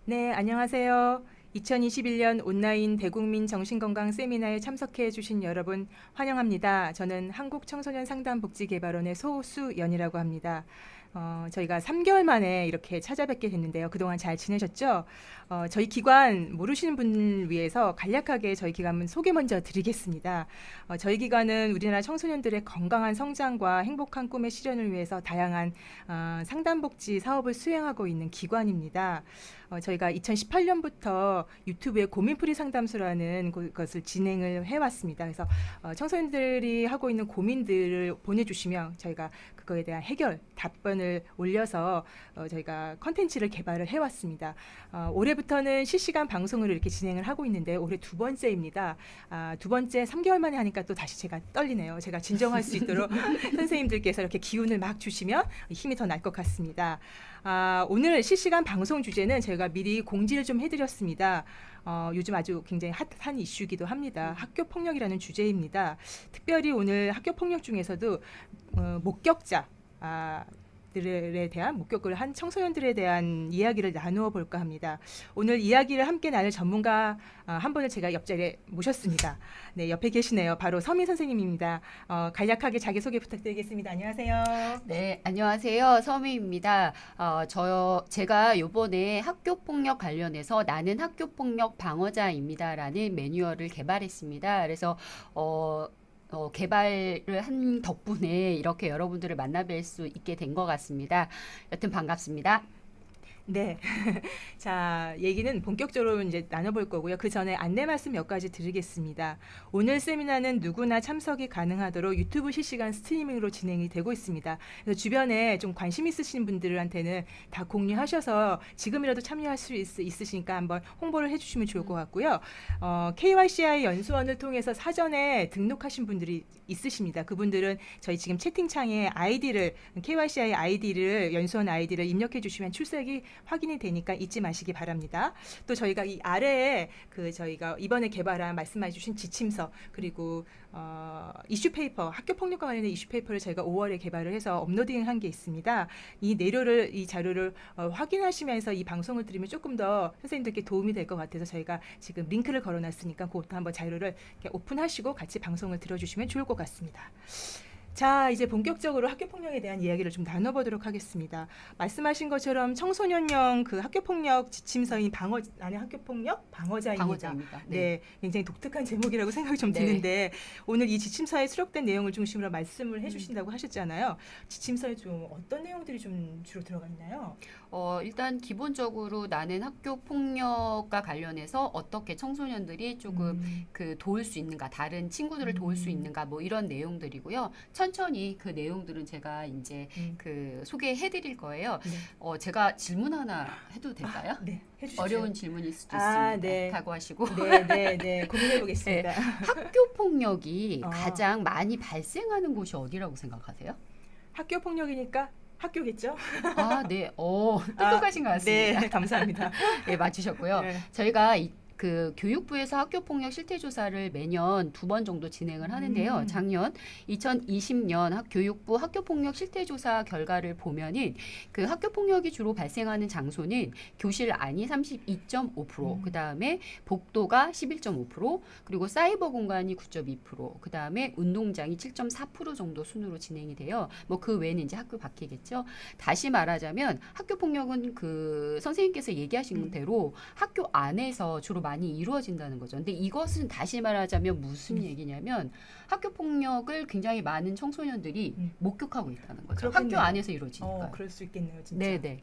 네, 안녕하세요. 2021년 온라인 대국민 정신건강 세미나에 참석해 주신 여러분 환영합니다. 저는 한국청소년상담복지개발원의 소수연이라고 합니다. 저희가 3개월 만에 이렇게 찾아뵙게 됐는데요. 그동안 잘 지내셨죠? 저희 기관 모르시는 분을 위해서 간략하게 저희 기관 소개 먼저 드리겠습니다. 저희 기관은 우리나라 청소년들의 건강한 성장과 행복한 꿈의 실현을 위해서 다양한 상담복지 사업을 수행하고 있는 기관입니다. 저희가 2018년부터 유튜브에 고민풀이 상담소라는 것을 진행을 해왔습니다. 그래서 청소년들이 하고 있는 고민들을 보내주시면 저희가 그거에 대한 해결, 답변을 올려서 저희가 컨텐츠를 개발을 해왔습니다. 올해부터는 실시간 방송으로 이렇게 진행을 하고 있는데 올해 두 번째입니다. 두 번째 3개월 만에 하니까 또 다시 제가 떨리네요. 제가 진정할 수 있도록 선생님들께서 이렇게 기운을 막 주시면 힘이 더 날 것 같습니다. 오늘 실시간 방송 주제는 저희가 미리 공지를 좀 해드렸습니다. 요즘 아주 굉장히 핫한 이슈이기도 합니다. 학교 폭력이라는 주제입니다. 특별히 오늘 학교 폭력 중에서도 목격자 들에 대한 목격을 한 청소년들에 대한 이야기를 나누어 볼까 합니다. 오늘 이야기를 함께 나눌 전문가 한 분을 제가 옆자리에 모셨습니다. 네, 옆에 계시네요. 바로 서민 선생님입니다. 간략하게 자기소개 부탁드리겠습니다. 안녕하세요. 네, 안녕하세요. 서미입니다. 제가 요번에 학교폭력 관련해서 나는 학교폭력 방어자입니다라는 매뉴얼을 개발했습니다. 그래서 개발을 한 덕분에 이렇게 여러분들을 만나뵐 수 있게 된 것 같습니다. 여튼 반갑습니다. 네. 자, 얘기는 본격적으로 이제 나눠볼 거고요. 그 전에 안내 말씀 몇 가지 드리겠습니다. 오늘 세미나는 누구나 참석이 가능하도록 유튜브 실시간 스트리밍으로 진행이 되고 있습니다. 그래서 주변에 좀 관심 있으신 분들한테는 다 공유하셔서 지금이라도 참여할 수 있으시니까 한번 홍보를 해주시면 좋을 것 같고요. KYCI 연수원을 통해서 사전에 등록하신 분들이 있으십니다. 그분들은 저희 지금 채팅창에 KYCI 아이디를 연수원 아이디를 입력해 주시면 출석이 확인이 되니까 잊지 마시기 바랍니다. 또 저희가 이 아래에 저희가 이번에 개발한 말씀해 주신 지침서 그리고 이슈페이퍼 학교 폭력과 관련된 이슈페이퍼를 저희가 5월에 개발을 해서 업로딩한 게 있습니다. 이 자료를 확인하시면서 이 방송을 들으면 조금 더 선생님들께 도움이 될 것 같아서 저희가 지금 링크를 걸어놨으니까 그것도 한번 자료를 이렇게 오픈하시고 같이 방송을 들어주시면 좋을 것 같습니다. 자, 이제 본격적으로 학교폭력에 대한 이야기를 좀 나눠보도록 하겠습니다. 말씀하신 것처럼 청소년용 그 학교폭력 지침서인 나는 학교폭력 방어자입니다. 방어자입니다. 네, 굉장히 독특한 제목이라고 생각이 좀 드는데 오늘 이 지침서에 수록된 내용을 중심으로 말씀을 해주신다고 하셨잖아요. 지침서에 좀 어떤 내용들이 좀 주로 들어가 있나요? 일단 기본적으로 나는 학교 폭력과 관련해서 어떻게 청소년들이 조금 도울 수 있는가, 다른 친구들을 도울 수 있는가, 뭐 이런 내용들이고요. 천천히 그 내용들은 제가 이제 소개해 드릴 거예요. 네. 제가 질문 하나 해도 될까요? 네, 해주십시오. 어려운 질문일 수도 있습니다. 네. 각오하시고. 네, 고민해 보겠습니다. 네, 학교 폭력이 가장 많이 발생하는 곳이 어디라고 생각하세요? 학교 폭력이니까 학교겠죠? 네. 똑똑하신 것 같습니다. 네, 감사합니다. 네, 맞추셨고요. 네. 저희가 교육부에서 학교폭력 실태조사를 매년 2번 정도 진행을 하는데요. 작년 2020년 교육부 학교폭력 실태조사 결과를 보면은 그 학교폭력이 주로 발생하는 장소는 교실 안이 32.5%, 그 다음에 복도가 11.5%, 그리고 사이버 공간이 9.2%, 그 다음에 운동장이 7.4% 정도 순으로 진행이 돼요. 뭐 그 외에는 이제 학교 밖이겠죠. 다시 말하자면 학교폭력은 선생님께서 얘기하신 대로 학교 안에서 주로 많이 이루어진다는 거죠. 근데 이것은 다시 말하자면 무슨 얘기냐면 학교 폭력을 굉장히 많은 청소년들이 목격하고 있다는 거죠. 그렇겠네요. 학교 안에서 이루어지니까. 그럴 수 있겠네요, 진짜. 네네.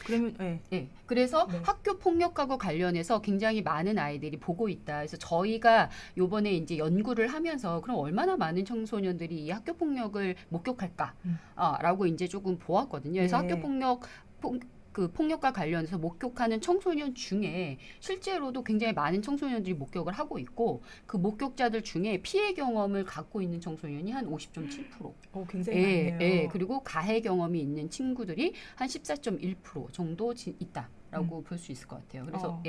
그러면 그래서 네. 학교 폭력하고 관련해서 굉장히 많은 아이들이 보고 있다. 그래서 저희가 요번에 이제 연구를 하면서 그럼 얼마나 많은 청소년들이 이 학교 폭력을 목격할까? 라고 이제 조금 보았거든요. 그래서 네. 학교 폭력과 관련해서 목격하는 청소년 중에 실제로도 굉장히 많은 청소년들이 목격을 하고 있고 그 목격자들 중에 피해 경험을 갖고 있는 청소년이 한 50.7%. 굉장히 많네요. 그리고 가해 경험이 있는 친구들이 한 14.1% 정도 있다라고 볼 수 있을 것 같아요. 그래서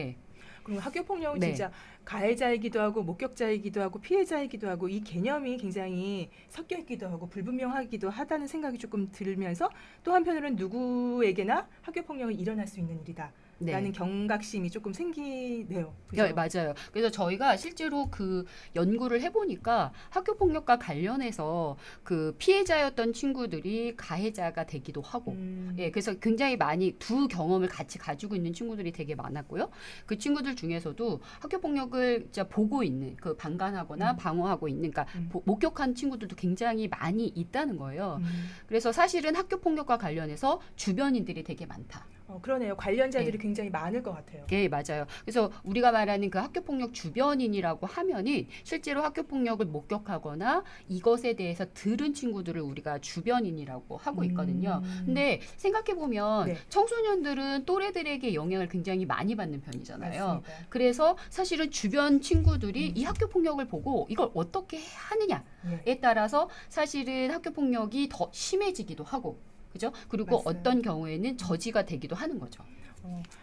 그리고 학교 폭력은 네. 진짜 가해자이기도 하고 목격자이기도 하고 피해자이기도 하고 이 개념이 굉장히 섞여 있기도 하고 불분명하기도 하다는 생각이 조금 들면서 또 한편으로는 누구에게나 학교 폭력은 일어날 수 있는 일이다. 네. 라는 경각심이 조금 생기네요. 그죠? 네, 맞아요. 그래서 저희가 실제로 그 연구를 해보니까 학교 폭력과 관련해서 그 피해자였던 친구들이 가해자가 되기도 하고, 예, 그래서 굉장히 많이 두 경험을 같이 가지고 있는 친구들이 되게 많았고요. 그 친구들 중에서도 학교 폭력을 진짜 보고 있는, 그 방관하거나 방어하고 있는, 그러니까 목격한 친구들도 굉장히 많이 있다는 거예요. 그래서 사실은 학교 폭력과 관련해서 주변인들이 되게 많다. 그러네요. 관련자들이 네. 굉장히 많을 것 같아요. 예, 맞아요. 그래서 우리가 말하는 그 학교폭력 주변인이라고 하면은 실제로 학교폭력을 목격하거나 이것에 대해서 들은 친구들을 우리가 주변인이라고 하고 있거든요. 근데 생각해보면 네. 청소년들은 또래들에게 영향을 굉장히 많이 받는 편이잖아요. 맞습니다. 그래서 사실은 주변 친구들이 이 학교폭력을 보고 이걸 어떻게 하느냐에 예. 따라서 사실은 학교폭력이 더 심해지기도 하고, 그죠? 그리고 맞아요. 어떤 경우에는 저지가 되기도 하는 거죠.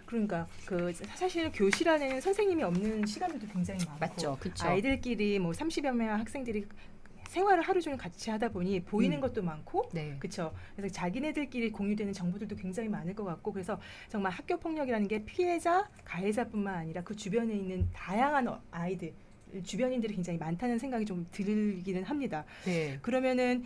그러니까 그 사실 교실 안에는 선생님이 없는 시간들도 굉장히 많고 맞죠, 그렇죠. 아이들끼리 뭐 30여 명의 학생들이 생활을 하루 종일 같이 하다 보니 보이는 것도 많고 네. 그렇죠. 그래서 자기네들끼리 공유되는 정보들도 굉장히 많을 것 같고 그래서 정말 학교 폭력이라는 게 피해자, 가해자뿐만 아니라 그 주변에 있는 다양한 아이들 주변인들이 굉장히 많다는 생각이 좀 들기는 합니다. 네. 그러면은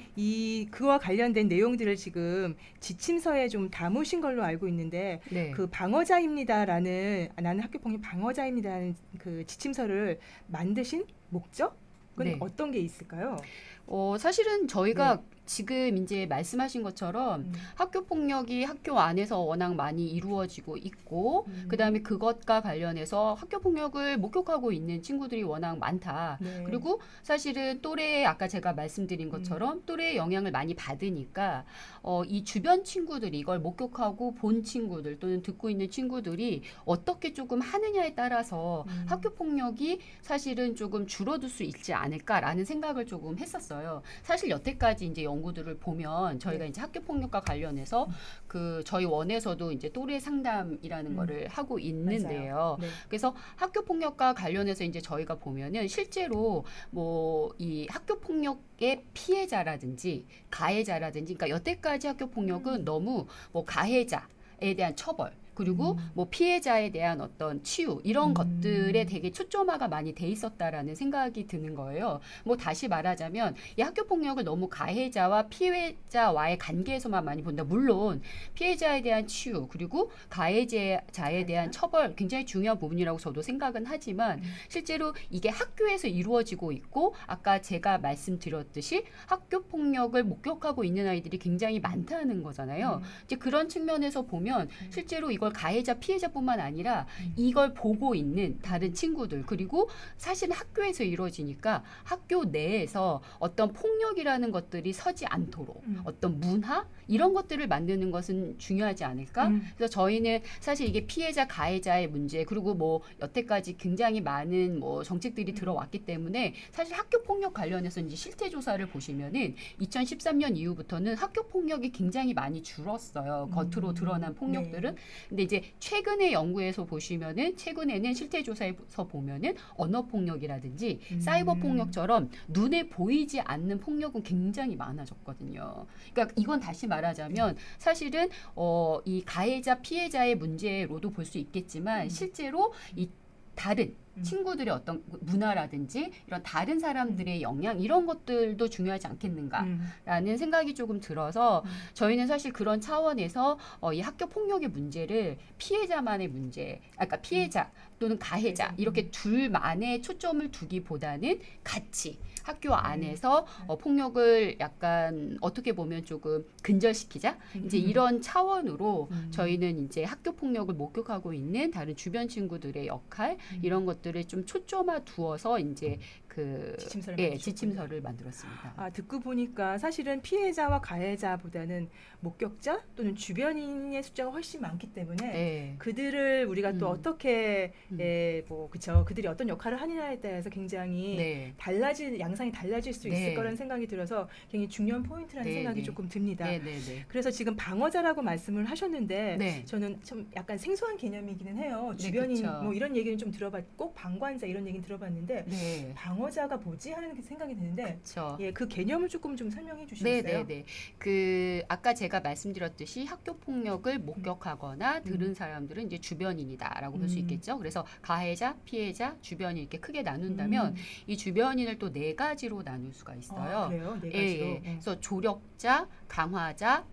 그와 관련된 내용들을 지금 지침서에 좀 담으신 걸로 알고 있는데 네. 그 방어자입니다라는 나는 학교폭력 방어자입니다라는 그 지침서를 만드신 목적은 네. 어떤 게 있을까요? 사실은 저희가 지금 이제 말씀하신 것처럼 학교 폭력이 학교 안에서 워낙 많이 이루어지고 있고 그다음에 그것과 관련해서 학교 폭력을 목격하고 있는 친구들이 워낙 많다. 네. 그리고 사실은 또래 아까 제가 말씀드린 것처럼 또래의 영향을 많이 받으니까 이 주변 친구들이 이걸 목격하고 본 친구들 또는 듣고 있는 친구들이 어떻게 조금 하느냐에 따라서 학교 폭력이 사실은 조금 줄어들 수 있지 않을까라는 생각을 조금 했었어요. 사실 여태까지 이제 연구들을 보면 저희가 이제 학교 폭력과 관련해서 그 저희 원에서도 이제 또래 상담이라는 거를 하고 있는데요. 네. 그래서 학교 폭력과 관련해서 이제 저희가 보면은 실제로 뭐 이 학교 폭력의 피해자라든지 가해자라든지 그러니까 여태까지 학교 폭력은 너무 뭐 가해자에 대한 처벌 그리고 뭐 피해자에 대한 어떤 치유 이런 것들에 되게 초점화가 많이 돼 있었다라는 생각이 드는 거예요. 뭐 다시 말하자면 이 학교 폭력을 너무 가해자와 피해자와의 관계에서만 많이 본다. 물론 피해자에 대한 치유 그리고 가해자에 대한 처벌 굉장히 중요한 부분이라고 저도 생각은 하지만 실제로 이게 학교에서 이루어지고 있고 아까 제가 말씀드렸듯이 학교 폭력을 목격하고 있는 아이들이 굉장히 많다는 거잖아요. 이제 그런 측면에서 보면 실제로 이걸 가해자 피해자뿐만 아니라 이걸 보고 있는 다른 친구들 그리고 사실은 학교에서 이루어지니까 학교 내에서 어떤 폭력이라는 것들이 서지 않도록 어떤 문화 이런 것들을 만드는 것은 중요하지 않을까? 그래서 저희는 사실 이게 피해자 가해자의 문제 그리고 뭐 여태까지 굉장히 많은 뭐 정책들이 들어왔기 때문에 사실 학교 폭력 관련해서 이제 실태 조사를 보시면은 2013년 이후부터는 학교 폭력이 굉장히 많이 줄었어요. 겉으로 드러난 폭력들은. 근데 이제 최근의 연구에서 보시면은 최근에는 실태 조사에서 보면은 언어 폭력이라든지 사이버 폭력처럼 눈에 보이지 않는 폭력은 굉장히 많아졌거든요. 그러니까 이건 다시 말하자면 사실은 이 가해자 피해자의 문제로도 볼 수 있겠지만 실제로 이 다른 친구들의 어떤 문화라든지 이런 다른 사람들의 영향 이런 것들도 중요하지 않겠는가라는 생각이 조금 들어서 저희는 사실 그런 차원에서 이 학교 폭력의 문제를 피해자만의 문제, 아까 피해자 또는 가해자 이렇게 둘만의 초점을 두기보다는 같이 학교 안에서 폭력을 약간 어떻게 보면 조금 근절시키자 이제 이런 차원으로 저희는 이제 학교 폭력을 목격하고 있는 다른 주변 친구들의 역할 이런 것들을 좀 초점화 두어서 이제 그 지침서를 만들었습니다. 듣고 보니까 사실은 피해자와 가해자보다는 목격자 또는 주변인의 숫자가 훨씬 많기 때문에 그들을 우리가 또 어떻게 뭐 그쵸. 그들이 어떤 역할을 하느냐에 따라서 굉장히 네. 양상이 달라질 수 네. 있을 거라는 생각이 들어서 굉장히 중요한 포인트라는 네, 생각이 네. 조금 듭니다. 네, 네, 네. 그래서 지금 방어자라고 말씀을 하셨는데 네. 저는 좀 약간 생소한 개념이기는 해요. 네, 주변인 그쵸. 뭐 이런 얘기는 좀 꼭 방관자 이런 얘기는 들어봤는데 네. 방어자가 뭐지 하는 생각이 드는데 그렇죠. 예, 그 개념을 조금 좀 설명해 주시겠어요? 네네네. 그 아까 제가 말씀드렸듯이 학교 폭력을 목격하거나 들은 사람들은 이제 주변인이다라고 볼 수 있겠죠. 그래서 가해자, 피해자, 주변인 이렇게 크게 나눈다면 이 주변인을 또 네 가지로 나눌 수가 있어요. 아, 그래요? 네 예, 가지로. 예. 그래서 조력자, 강화자,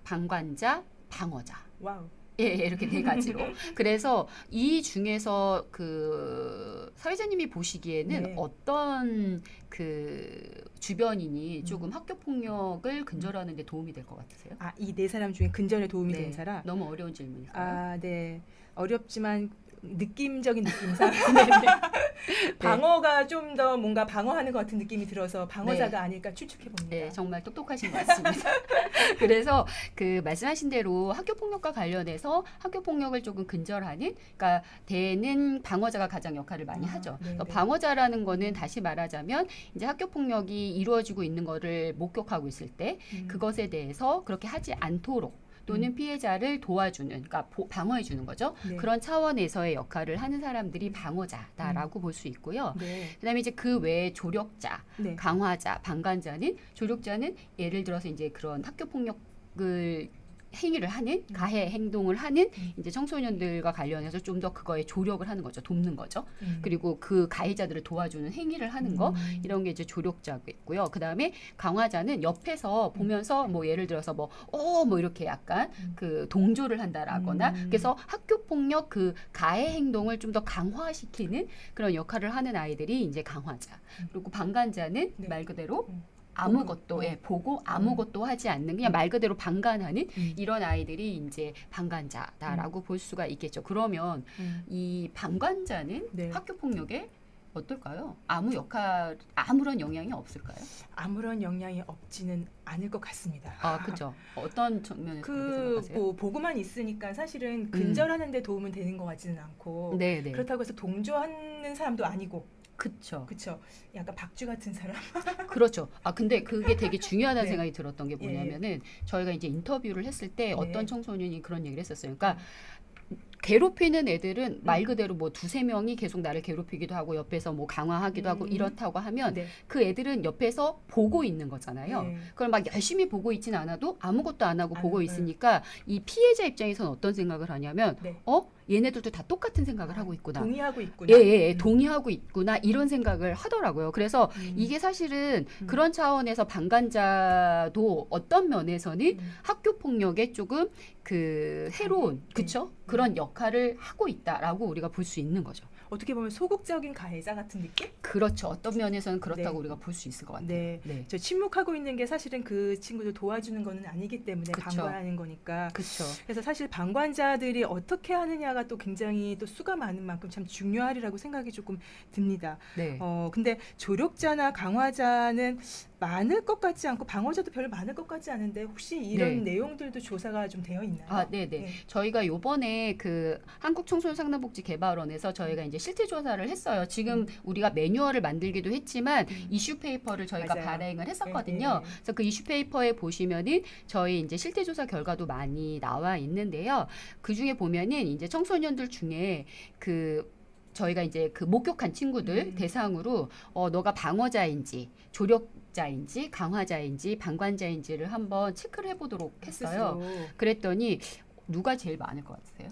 방관자, 방어자. 와우. 예, 예, 이렇게 네 가지로. 그래서 이 중에서 그 사회자님이 보시기에는 네. 어떤 그 주변인이 조금 학교 폭력을 근절하는 데 도움이 될 것 같으세요? 아, 이 네 사람 중에 근전에 도움이 네. 되는 사람? 너무 어려운 질문일까요? 아, 네. 어렵지만 느낌적인 느낌상 네. 방어가 좀 더 뭔가 방어하는 것 같은 느낌이 들어서 방어자가 네. 아닐까 추측해 봅니다. 네, 정말 똑똑하신 것 같습니다. 그래서 그 말씀하신 대로 학교 폭력과 관련해서 학교 폭력을 조금 근절하는, 그러니까 대는 방어자가 가장 역할을 많이 하죠. 네, 그러니까 네. 방어자라는 거는 다시 말하자면 이제 학교 폭력이 이루어지고 있는 거를 목격하고 있을 때 그것에 대해서 그렇게 하지 않도록 또는 피해자를 도와주는, 그러니까 방어해 주는 거죠. 네. 그런 차원에서의 역할을 하는 사람들이 방어자다라고 볼 수 있고요. 네. 그다음에 이제 그 외에 조력자, 네. 강화자, 방관자는, 조력자는 예를 들어서 이제 그런 학교 폭력을 행위를 하는, 가해 행동을 하는 이제 청소년들과 관련해서 좀 더 그거에 조력을 하는 거죠. 돕는 거죠. 그리고 그 가해자들을 도와주는 행위를 하는 거, 이런 게 이제 조력자겠고요. 그다음에 강화자는 옆에서 보면서 뭐 예를 들어서 뭐 이렇게 약간 그 동조를 한다라거나 그래서 학교 폭력 그 가해 행동을 좀 더 강화시키는 그런 역할을 하는 아이들이 이제 강화자. 그리고 방관자는 네. 말 그대로 아무것도 보고 아무것도 하지 않는 그냥 말 그대로 방관하는 이런 아이들이 이제 방관자다라고 볼 수가 있겠죠. 그러면 이 방관자는 네. 학교 폭력에 어떨까요? 아무런 영향이 없을까요? 아무런 영향이 없지는 않을 것 같습니다. 아, 그죠. 어떤 측면에서 그렇게 생각하세요? 뭐 보고만 있으니까 사실은 근절하는 데 도움은 되는 것 같지는 않고 네, 네. 그렇다고 해서 동조하는 사람도 아니고 그렇죠. 그쵸? 약간 박쥐 같은 사람. 그렇죠. 아, 근데 그게 되게 중요하다는 네. 생각이 들었던 게 뭐냐면은 저희가 이제 인터뷰를 했을 때 어떤 청소년이 그런 얘기를 했었어요. 그러니까 괴롭히는 애들은 말 그대로 뭐 두세 명이 계속 나를 괴롭히기도 하고 옆에서 뭐 강화하기도 하고 이렇다고 하면 네. 그 애들은 옆에서 보고 있는 거잖아요. 네. 그걸 막 열심히 보고 있진 않아도 아무것도 안 하고 안 보고 하고. 있으니까 이 피해자 입장에서는 어떤 생각을 하냐면 네. 얘네들도 다 똑같은 생각을 하고 있구나. 동의하고 있구나. 예, 동의하고 있구나 이런 생각을 하더라고요. 그래서 이게 사실은 그런 차원에서 방관자도 어떤 면에서는 학교 폭력에 조금 그 해로운 그쵸? 그런 역할을 하고 있다라고 우리가 볼 수 있는 거죠. 어떻게 보면 소극적인 가해자 같은 느낌? 그렇죠. 어떤 면에서는 그렇다고 네. 우리가 볼 수 있을 것 같아요. 네. 네. 저 침묵하고 있는 게 사실은 그 친구들 도와주는 거는 아니기 때문에 그쵸. 방관하는 거니까. 그렇죠. 그래서 사실 방관자들이 어떻게 하느냐가 또 굉장히 또 수가 많은 만큼 참 중요하리라고 생각이 조금 듭니다. 네. 근데 조력자나 강화자는 많을 것 같지 않고 방어자도 별로 많을 것 같지 않은데 혹시 이런 내용들도 조사가 좀 되어 있나요? 아, 네네. 네. 저희가 요번에 그 한국청소년상담복지개발원에서 저희가 이제 실태 조사를 했어요. 지금 우리가 매뉴얼을 만들기도 했지만 이슈 페이퍼를 저희가 맞아요. 발행을 했었거든요. 네. 그래서 그 이슈 페이퍼에 보시면은 저희 이제 실태 조사 결과도 많이 나와 있는데요. 그 중에 보면은 이제 청소년들 중에 그 저희가 이제 그 목격한 친구들 대상으로 너가 방어자인지 조력자인지 강화자인지 방관자인지를 한번 체크를 해보도록 했어요. 스스로. 그랬더니 누가 제일 많을 것 같으세요?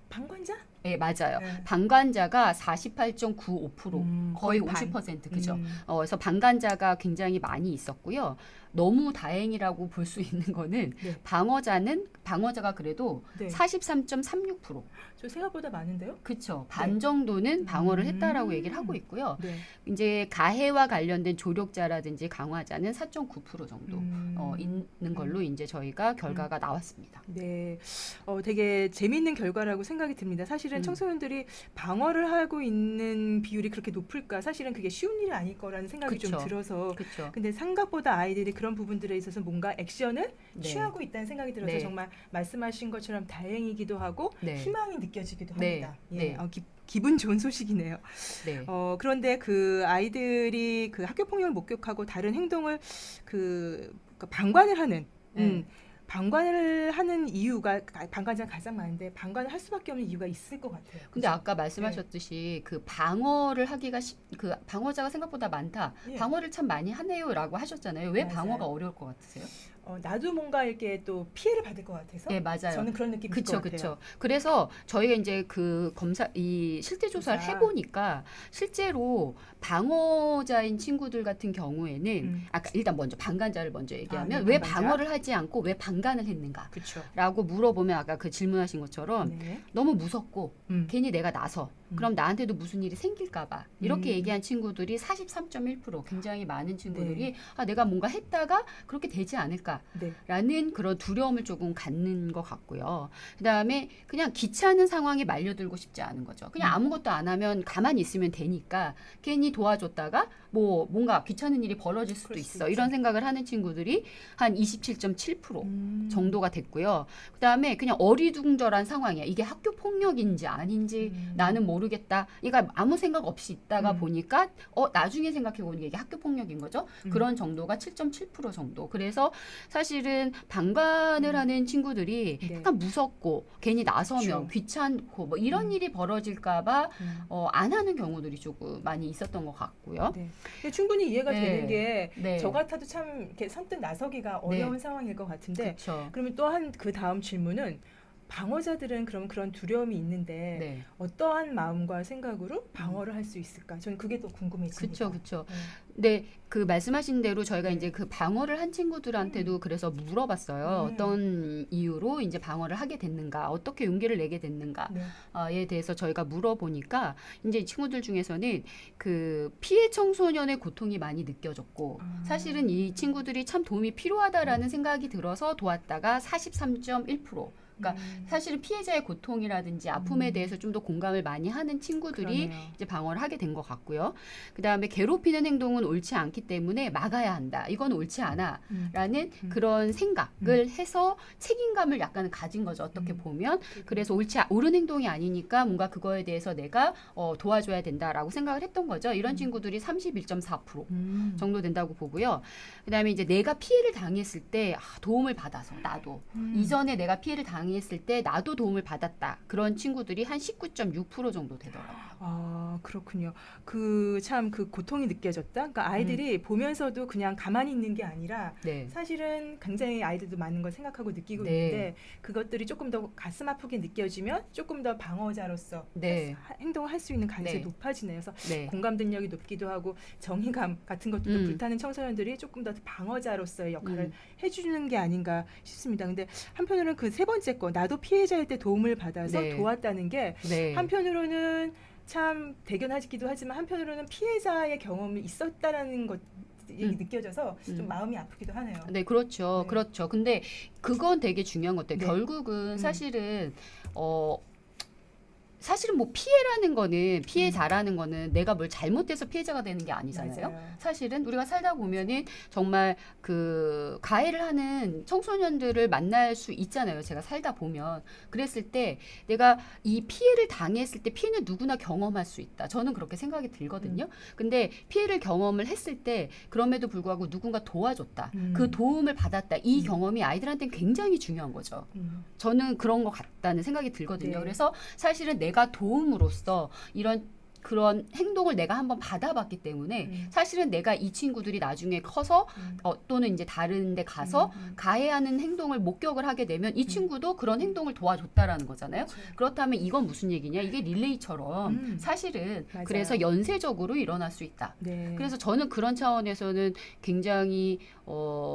방관자? 네, 맞아요. 네. 방관자가 48.95%, 거의 거의 반. 50% 그죠? 그래서 방관자가 굉장히 많이 있었고요. 너무 다행이라고 볼 수 있는 거는 네. 방어자가 그래도 네. 43.36%. 저 생각보다 많은데요? 그쵸. 반 정도는 방어를 했다라고 얘기를 하고 있고요. 이제 가해와 관련된 조력자라든지 강화자는 4.9% 정도 있는 걸로 이제 저희가 결과가 나왔습니다. 네, 되게 재미있는 결과라고 생각이 듭니다. 사실은 사실은 청소년들이 방어를 하고 있는 비율이 그렇게 높을까? 사실은 그게 쉬운 일이 아닐 거라는 생각이 그쵸. 좀 들어서 그렇죠. 근데 생각보다 아이들이 그런 부분들에 있어서 뭔가 액션을 네. 취하고 있다는 생각이 들어서 네. 정말 말씀하신 것처럼 다행이기도 하고 네. 희망이 느껴지기도 네. 합니다. 예, 네. 기분 좋은 소식이네요. 네. 그런데 그 아이들이 그 학교 폭력을 목격하고 다른 행동을 방관을 하는 방관을 하는 이유가 방관자가 가장 많은데 방관을 할 수밖에 없는 이유가 있을 것 같아요. 근데 아까 말씀하셨듯이 그 방어를 하기가 그 방어자가 생각보다 많다. 예. 방어를 참 많이 하네요라고 하셨잖아요. 왜 맞아요. 방어가 어려울 것 같으세요? 나도 뭔가 이렇게 또 피해를 받을 것 같아서 네, 맞아요. 저는 그런 느낌이 들 것 같아요. 그렇죠. 그래서 저희가 이제 그 이 실태 조사를 조사. 해보니까 실제로 방어자인 친구들 같은 경우에는 아까 일단 먼저 방관자를 먼저 얘기하면 네, 왜 방관자. 방어를 하지 않고 왜 방관을 했는가? 그렇죠. 라고 물어보면 아까 그 질문하신 것처럼 네. 너무 무섭고 음. 괜히 내가 나서 그럼 나한테도 무슨 일이 생길까봐 이렇게 얘기한 친구들이 43.1% 굉장히 많은 친구들이 내가 뭔가 했다가 그렇게 되지 않을까라는 그런 두려움을 조금 갖는 것 같고요. 그다음에 그냥 귀찮은 상황에 말려들고 싶지 않은 거죠. 그냥 아무것도 안 하면 가만히 있으면 되니까 괜히 도와줬다가 뭔가 귀찮은 일이 벌어질 수도 있어. 이런 생각을 하는 친구들이 한 27.7% 정도가 됐고요. 그다음에 그냥 어리둥절한 상황이야. 이게 학교 폭력인지 아닌지 나는 모르겠다. 그러니까 아무 생각 없이 있다가 보니까 나중에 생각해 보니까 이게 학교 폭력인 거죠. 그런 정도가 7.7% 정도. 그래서 사실은 방관을 하는 친구들이 약간 무섭고 괜히 나서면 귀찮고 뭐 이런 일이 벌어질까봐 안 하는 경우들이 조금 많이 있었던 것 같고요. 네. 충분히 이해가 되는 게 저 네. 같아도 참 이렇게 선뜻 나서기가 어려운 상황일 것 같은데 그렇죠. 그러면 또 그 다음 질문은 방어자들은 그럼 그런 두려움이 있는데 네. 어떠한 마음과 생각으로 방어를 할 수 있을까? 저는 그게 또 궁금해집니다. 그렇죠. 네. 네, 그 말씀하신 대로 저희가 이제 그 방어를 한 친구들한테도 그래서 물어봤어요. 어떤 이유로 이제 방어를 하게 됐는가, 어떻게 용기를 내게 됐는가에 대해서 저희가 물어보니까 이제 이 친구들 중에서는 그 피해 청소년의 고통이 많이 느껴졌고 사실은 이 친구들이 참 도움이 필요하다라는 생각이 들어서 도왔다가 43.1%. 그러니까 사실은 피해자의 고통이라든지 아픔에 대해서 좀 더 공감을 많이 하는 친구들이 그러네요. 이제 방어를 하게 된 것 같고요. 그다음에 괴롭히는 행동은 옳지 않기 때문에 막아야 한다. 이건 옳지 않아라는 그런 생각을 해서 책임감을 약간 가진 거죠. 어떻게 보면. 그래서 옳은 행동이 아니니까 뭔가 그거에 대해서 내가 도와줘야 된다라고 생각을 했던 거죠. 이런 친구들이 31.4% 정도 된다고 보고요. 그다음에 이제 내가 피해를 당했을 때 도움을 받아서 나도 이전에 내가 피해를 당했을 때 나도 도움을 받았다. 그런 친구들이 한 19.6% 정도 되더라고요. 아, 그렇군요. 참 그 고통이 느껴졌다. 그러니까 아이들이 보면서도 그냥 가만히 있는 게 아니라 네. 사실은 굉장히 아이들도 많은 걸 생각하고 느끼고 네. 있는데 그것들이 조금 더 가슴 아프게 느껴지면 조금 더 방어자로서 네. 행동을 할 수 있는 가능성이 네. 높아지네요. 그래서 네. 공감 능력이 높기도 하고 정의감 같은 것들도 불타는 청소년들이 조금 더 방어자로서의 역할을 해주는 게 아닌가 싶습니다. 근데 한편으로는 그 세 번째 거 나도 피해자일 때 도움을 받아서 도왔다는 게 한편으로는 참 대견하기도 하지만 한편으로는 피해자의 경험이 있었다라는 것 느껴져서 좀 마음이 아프기도 하네요. 네, 그렇죠. 네. 그렇죠. 근데 그건 되게 중요한 것 같아요. 네. 결국은 사실은 뭐 피해라는 거는 피해자라는 거는 내가 뭘 잘못해서 피해자가 되는 게 아니잖아요. 맞아요. 사실은 우리가 살다 보면은 정말 그 가해를 하는 청소년들을 만날 수 있잖아요. 제가 살다 보면 그랬을 때 내가 이 피해를 당했을 때 피해는 누구나 경험할 수 있다. 저는 그렇게 생각이 들거든요. 근데 피해를 경험을 했을 때 그럼에도 불구하고 누군가 도와줬다. 그 도움을 받았다. 이 경험이 아이들한테는 굉장히 중요한 거죠. 저는 그런 것 같다는 생각이 들거든요. 네. 그래서 사실은 내가 도움으로써 그런 행동을 내가 한번 받아봤기 때문에 사실은 내가 이 친구들이 나중에 커서 또는 이제 다른 데 가서 가해하는 행동을 목격을 하게 되면 이 친구도 그런 행동을 도와줬다라는 거잖아요. 그렇다면 이건 무슨 얘기냐? 이게 릴레이처럼 사실은 맞아요. 그래서 연쇄적으로 일어날 수 있다. 네. 그래서 저는 그런 차원에서는 굉장히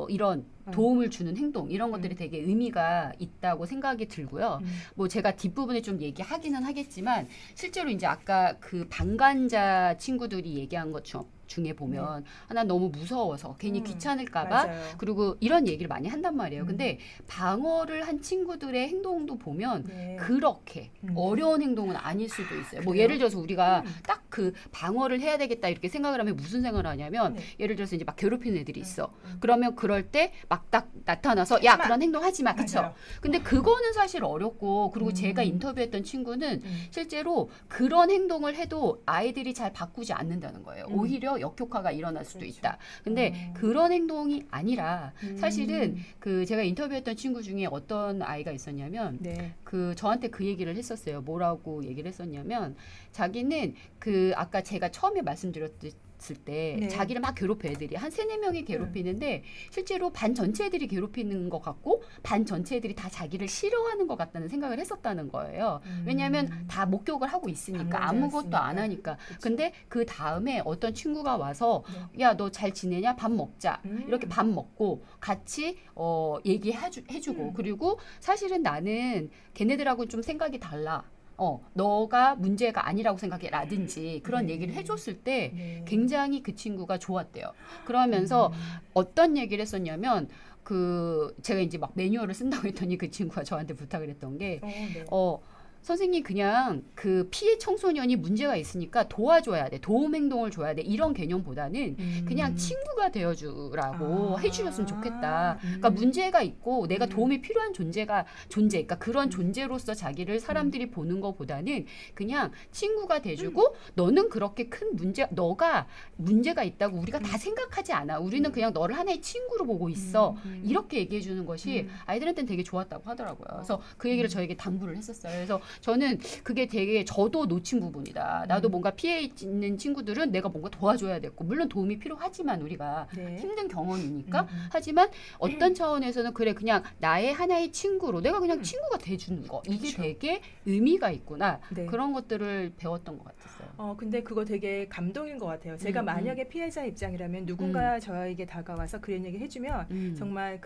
이런 도움을 주는 행동 이런 것들이 되게 의미가 있다고 생각이 들고요. 뭐 제가 뒷부분에 좀 얘기하기는 하겠지만 실제로 이제 아까 그 방관자 친구들이 얘기한 것 중에 보면 나 너무 무서워서 괜히 귀찮을까봐 맞아요. 그리고 이런 얘기를 많이 한단 말이에요. 근데 방어를 한 친구들의 행동도 보면 네. 그렇게 어려운 행동은 아닐 수도 있어요. 뭐 그래요? 예를 들어서 우리가 딱 그 방어를 해야 되겠다 이렇게 생각을 하면 무슨 생각을 하냐면 네. 예를 들어서 이제 막 괴롭히는 애들이 있어. 그러면 그럴 때 막 딱 나타나서 야 그런 행동 하지 마. 그쵸? 맞아요. 근데 그거는 사실 어렵고 그리고 제가 인터뷰했던 친구는 실제로 그런 행동을 해도 아이들이 잘 바꾸지 않는다는 거예요. 오히려 역효과가 일어날 수도 그렇죠. 있다. 근데 그런 행동이 아니라 사실은 그 제가 인터뷰했던 친구 중에 어떤 아이가 있었냐면 네. 그 저한테 그 얘기를 했었어요. 뭐라고 얘기를 했었냐면 자기는 그 아까 제가 처음에 말씀드렸을 때 네. 자기를 막 괴롭혀 애들이 한 3-4명이 괴롭히는데 실제로 반 전체 애들이 괴롭히는 것 같고 반 전체 애들이 다 자기를 싫어하는 것 같다는 생각을 했었다는 거예요. 왜냐하면 다 목격을 하고 있으니까 아무것도 안 하니까. 그치. 근데 그 다음에 어떤 친구가 와서 야 너 잘 지내냐? 밥 먹자. 이렇게 밥 먹고 같이 얘기해주고 그리고 사실은 나는 걔네들하고 좀 생각이 달라. 너가 문제가 아니라고 생각해 라든지 그런 얘기를 해줬을 때 네. 굉장히 그 친구가 좋았대요. 그러면서 어떤 얘기를 했었냐면 그 제가 이제 막 매뉴얼을 쓴다고 했더니 그 친구가 저한테 부탁을 했던 게 네. 선생님 그냥 그 피해 청소년이 문제가 있으니까 도와줘야 돼. 도움 행동을 줘야 돼. 이런 개념보다는 그냥 친구가 되어주라고 해주셨으면 좋겠다. 그러니까 문제가 있고 내가 도움이 필요한 존재. 그러니까 그런 존재로서 자기를 사람들이 보는 것보다는 그냥 친구가 돼주고 너는 그렇게 큰 너가 문제가 있다고 우리가 다 생각하지 않아. 우리는 그냥 너를 하나의 친구로 보고 있어. 이렇게 얘기해 주는 것이 아이들한테는 되게 좋았다고 하더라고요. 그래서 그 얘기를 저에게 당부를 했었어요. 그래서 저는 그게 되게 저도 놓친 부분이다. 나도 뭔가 피해 있는 친구들은 내가 뭔가 도와줘야 됐고 물론 도움이 필요하지만 우리가 네. 힘든 경험이니까 하지만 어떤 차원에서는 그래 그냥 나의 하나의 친구로 내가 그냥 친구가 돼주는 거 이게 그쵸. 되게 의미가 있구나. 네. 그런 것들을 배웠던 것 같았어요. 근데 그거 되게 감동인 것 같아요. 제가 만약에 피해자 입장이라면 누군가 저에게 다가와서 그런 얘기 해주면 정말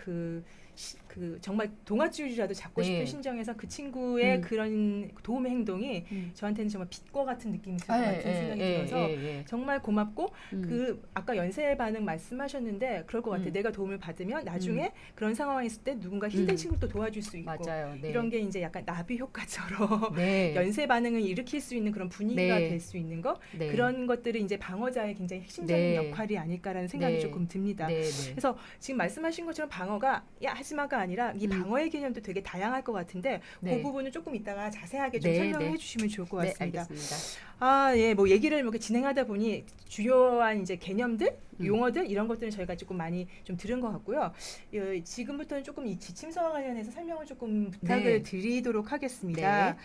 정말 동아줄이라도 잡고 싶은 네. 심정에서 그 친구의 그런 도움의 행동이 저한테는 정말 빛과 같은 느낌이 들 것 같은 생각이 들어서 정말 고맙고 그 아까 연쇄 반응 말씀하셨는데 그럴 것 같아요. 내가 도움을 받으면 나중에 그런 상황이 있을 때 누군가 힘든 친구를 또 도와줄 수 있고 맞아요. 네. 이런 게 이제 약간 나비 효과처럼 네. 연쇄 반응을 일으킬 수 있는 그런 분위기가 네. 될 수 있는 거 네. 그런 것들이 이제 방어자의 굉장히 핵심적인 네. 역할이 아닐까라는 생각이 네. 조금 듭니다. 네, 네. 그래서 지금 말씀하신 것처럼 방어가 야 하지마가 아니라 이 방어의 개념도 되게 다양할 것 같은데 네. 그 부분은 조금 이따가 자세하게 좀 네, 설명해 네. 주시면 좋을 것 네, 같습니다. 알겠습니다. 예, 뭐 얘기를 이렇게 진행하다 보니 주요한 이제 개념들, 용어들 이런 것들은 저희가 조금 많이 좀 들은 것 같고요. 지금부터는 조금 이 지침서와 관련해서 설명을 조금 부탁을 네. 드리도록 하겠습니다.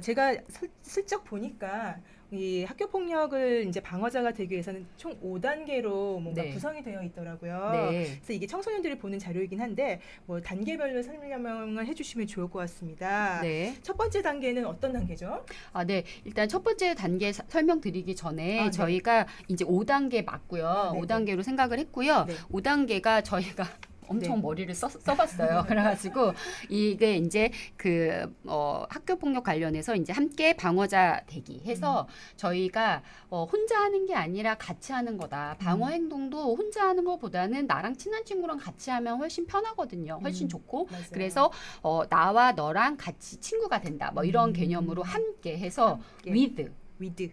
제가 슬쩍 보니까 이 학교 폭력을 이제 방어자가 되기 위해서는 총 5단계로 뭔가 네. 구성이 되어 있더라고요. 네. 그래서 이게 청소년들이 보는 자료이긴 한데 뭐 단계별로 설명을 해주시면 좋을 것 같습니다. 네. 첫 번째 단계는 어떤 단계죠? 네. 일단 첫 번째 단계 설명드리기 전에 네. 저희가 이제 5단계 맞고요. 네, 5단계로 생각을 했고요. 네. 5단계가 저희가 엄청 네. 머리를 써봤어요. 그래가지고 이게 이제 학교 폭력 관련해서 이제 함께 방어자 되기 해서 저희가 혼자 하는 게 아니라 같이 하는 거다. 방어 행동도 혼자 하는 것보다는 나랑 친한 친구랑 같이 하면 훨씬 편하거든요. 훨씬 좋고. 맞아요. 그래서 나와 너랑 같이 친구가 된다. 뭐 이런 개념으로 함께 해서 함께. with with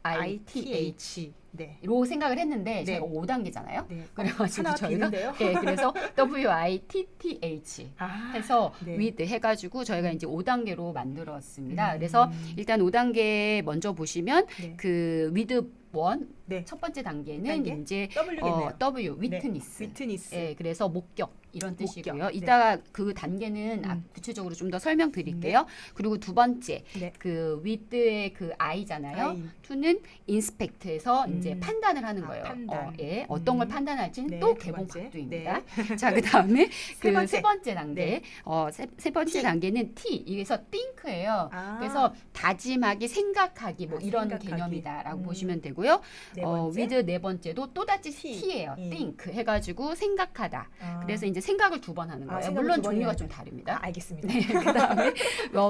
WITH 네. 로 생각을 했는데 네. 저희가 5단계잖아요. 네. 그래가지고 하나 저희가 비는데요? 네, 그래서 WITTH 해서 네. with 해가지고 저희가 이제 5단계로 만들었습니다. 그래서 일단 5단계 먼저 보시면 네. 그 with 1 네. 첫 번째 단계는 단계? 이제 W겠네요. W witness. 위트니스. 예, 그래서 목격 이런 목격. 뜻이고요. 네. 이따가 그 단계는 구체적으로 좀 더 설명드릴게요. 그리고 두 번째 네. 그 with의 그 I잖아요. I. to는 inspect에서 이제 판단을 하는 거예요. 판단. 예, 어떤 걸 판단할지는 네, 또 두 개봉 번째. 박두입니다. 자, 그다음에 세 번째. 세 번째 단계. 네. 세 번째 T. 단계는 T. 이게서 think예요. 아. 그래서 다짐하기, 생각하기 뭐 이런 생각하기. 개념이다라고 보시면 되고요. 네 번째. with 네 번째도 또다시 T. T예요. 음. think 해가지고 생각하다. 아. 그래서 이제 생각을 두 번 하는 거예요. 생각을 물론 두 번이나 종류가 해야 좀 돼. 다릅니다. 알겠습니다. 네, 그다음에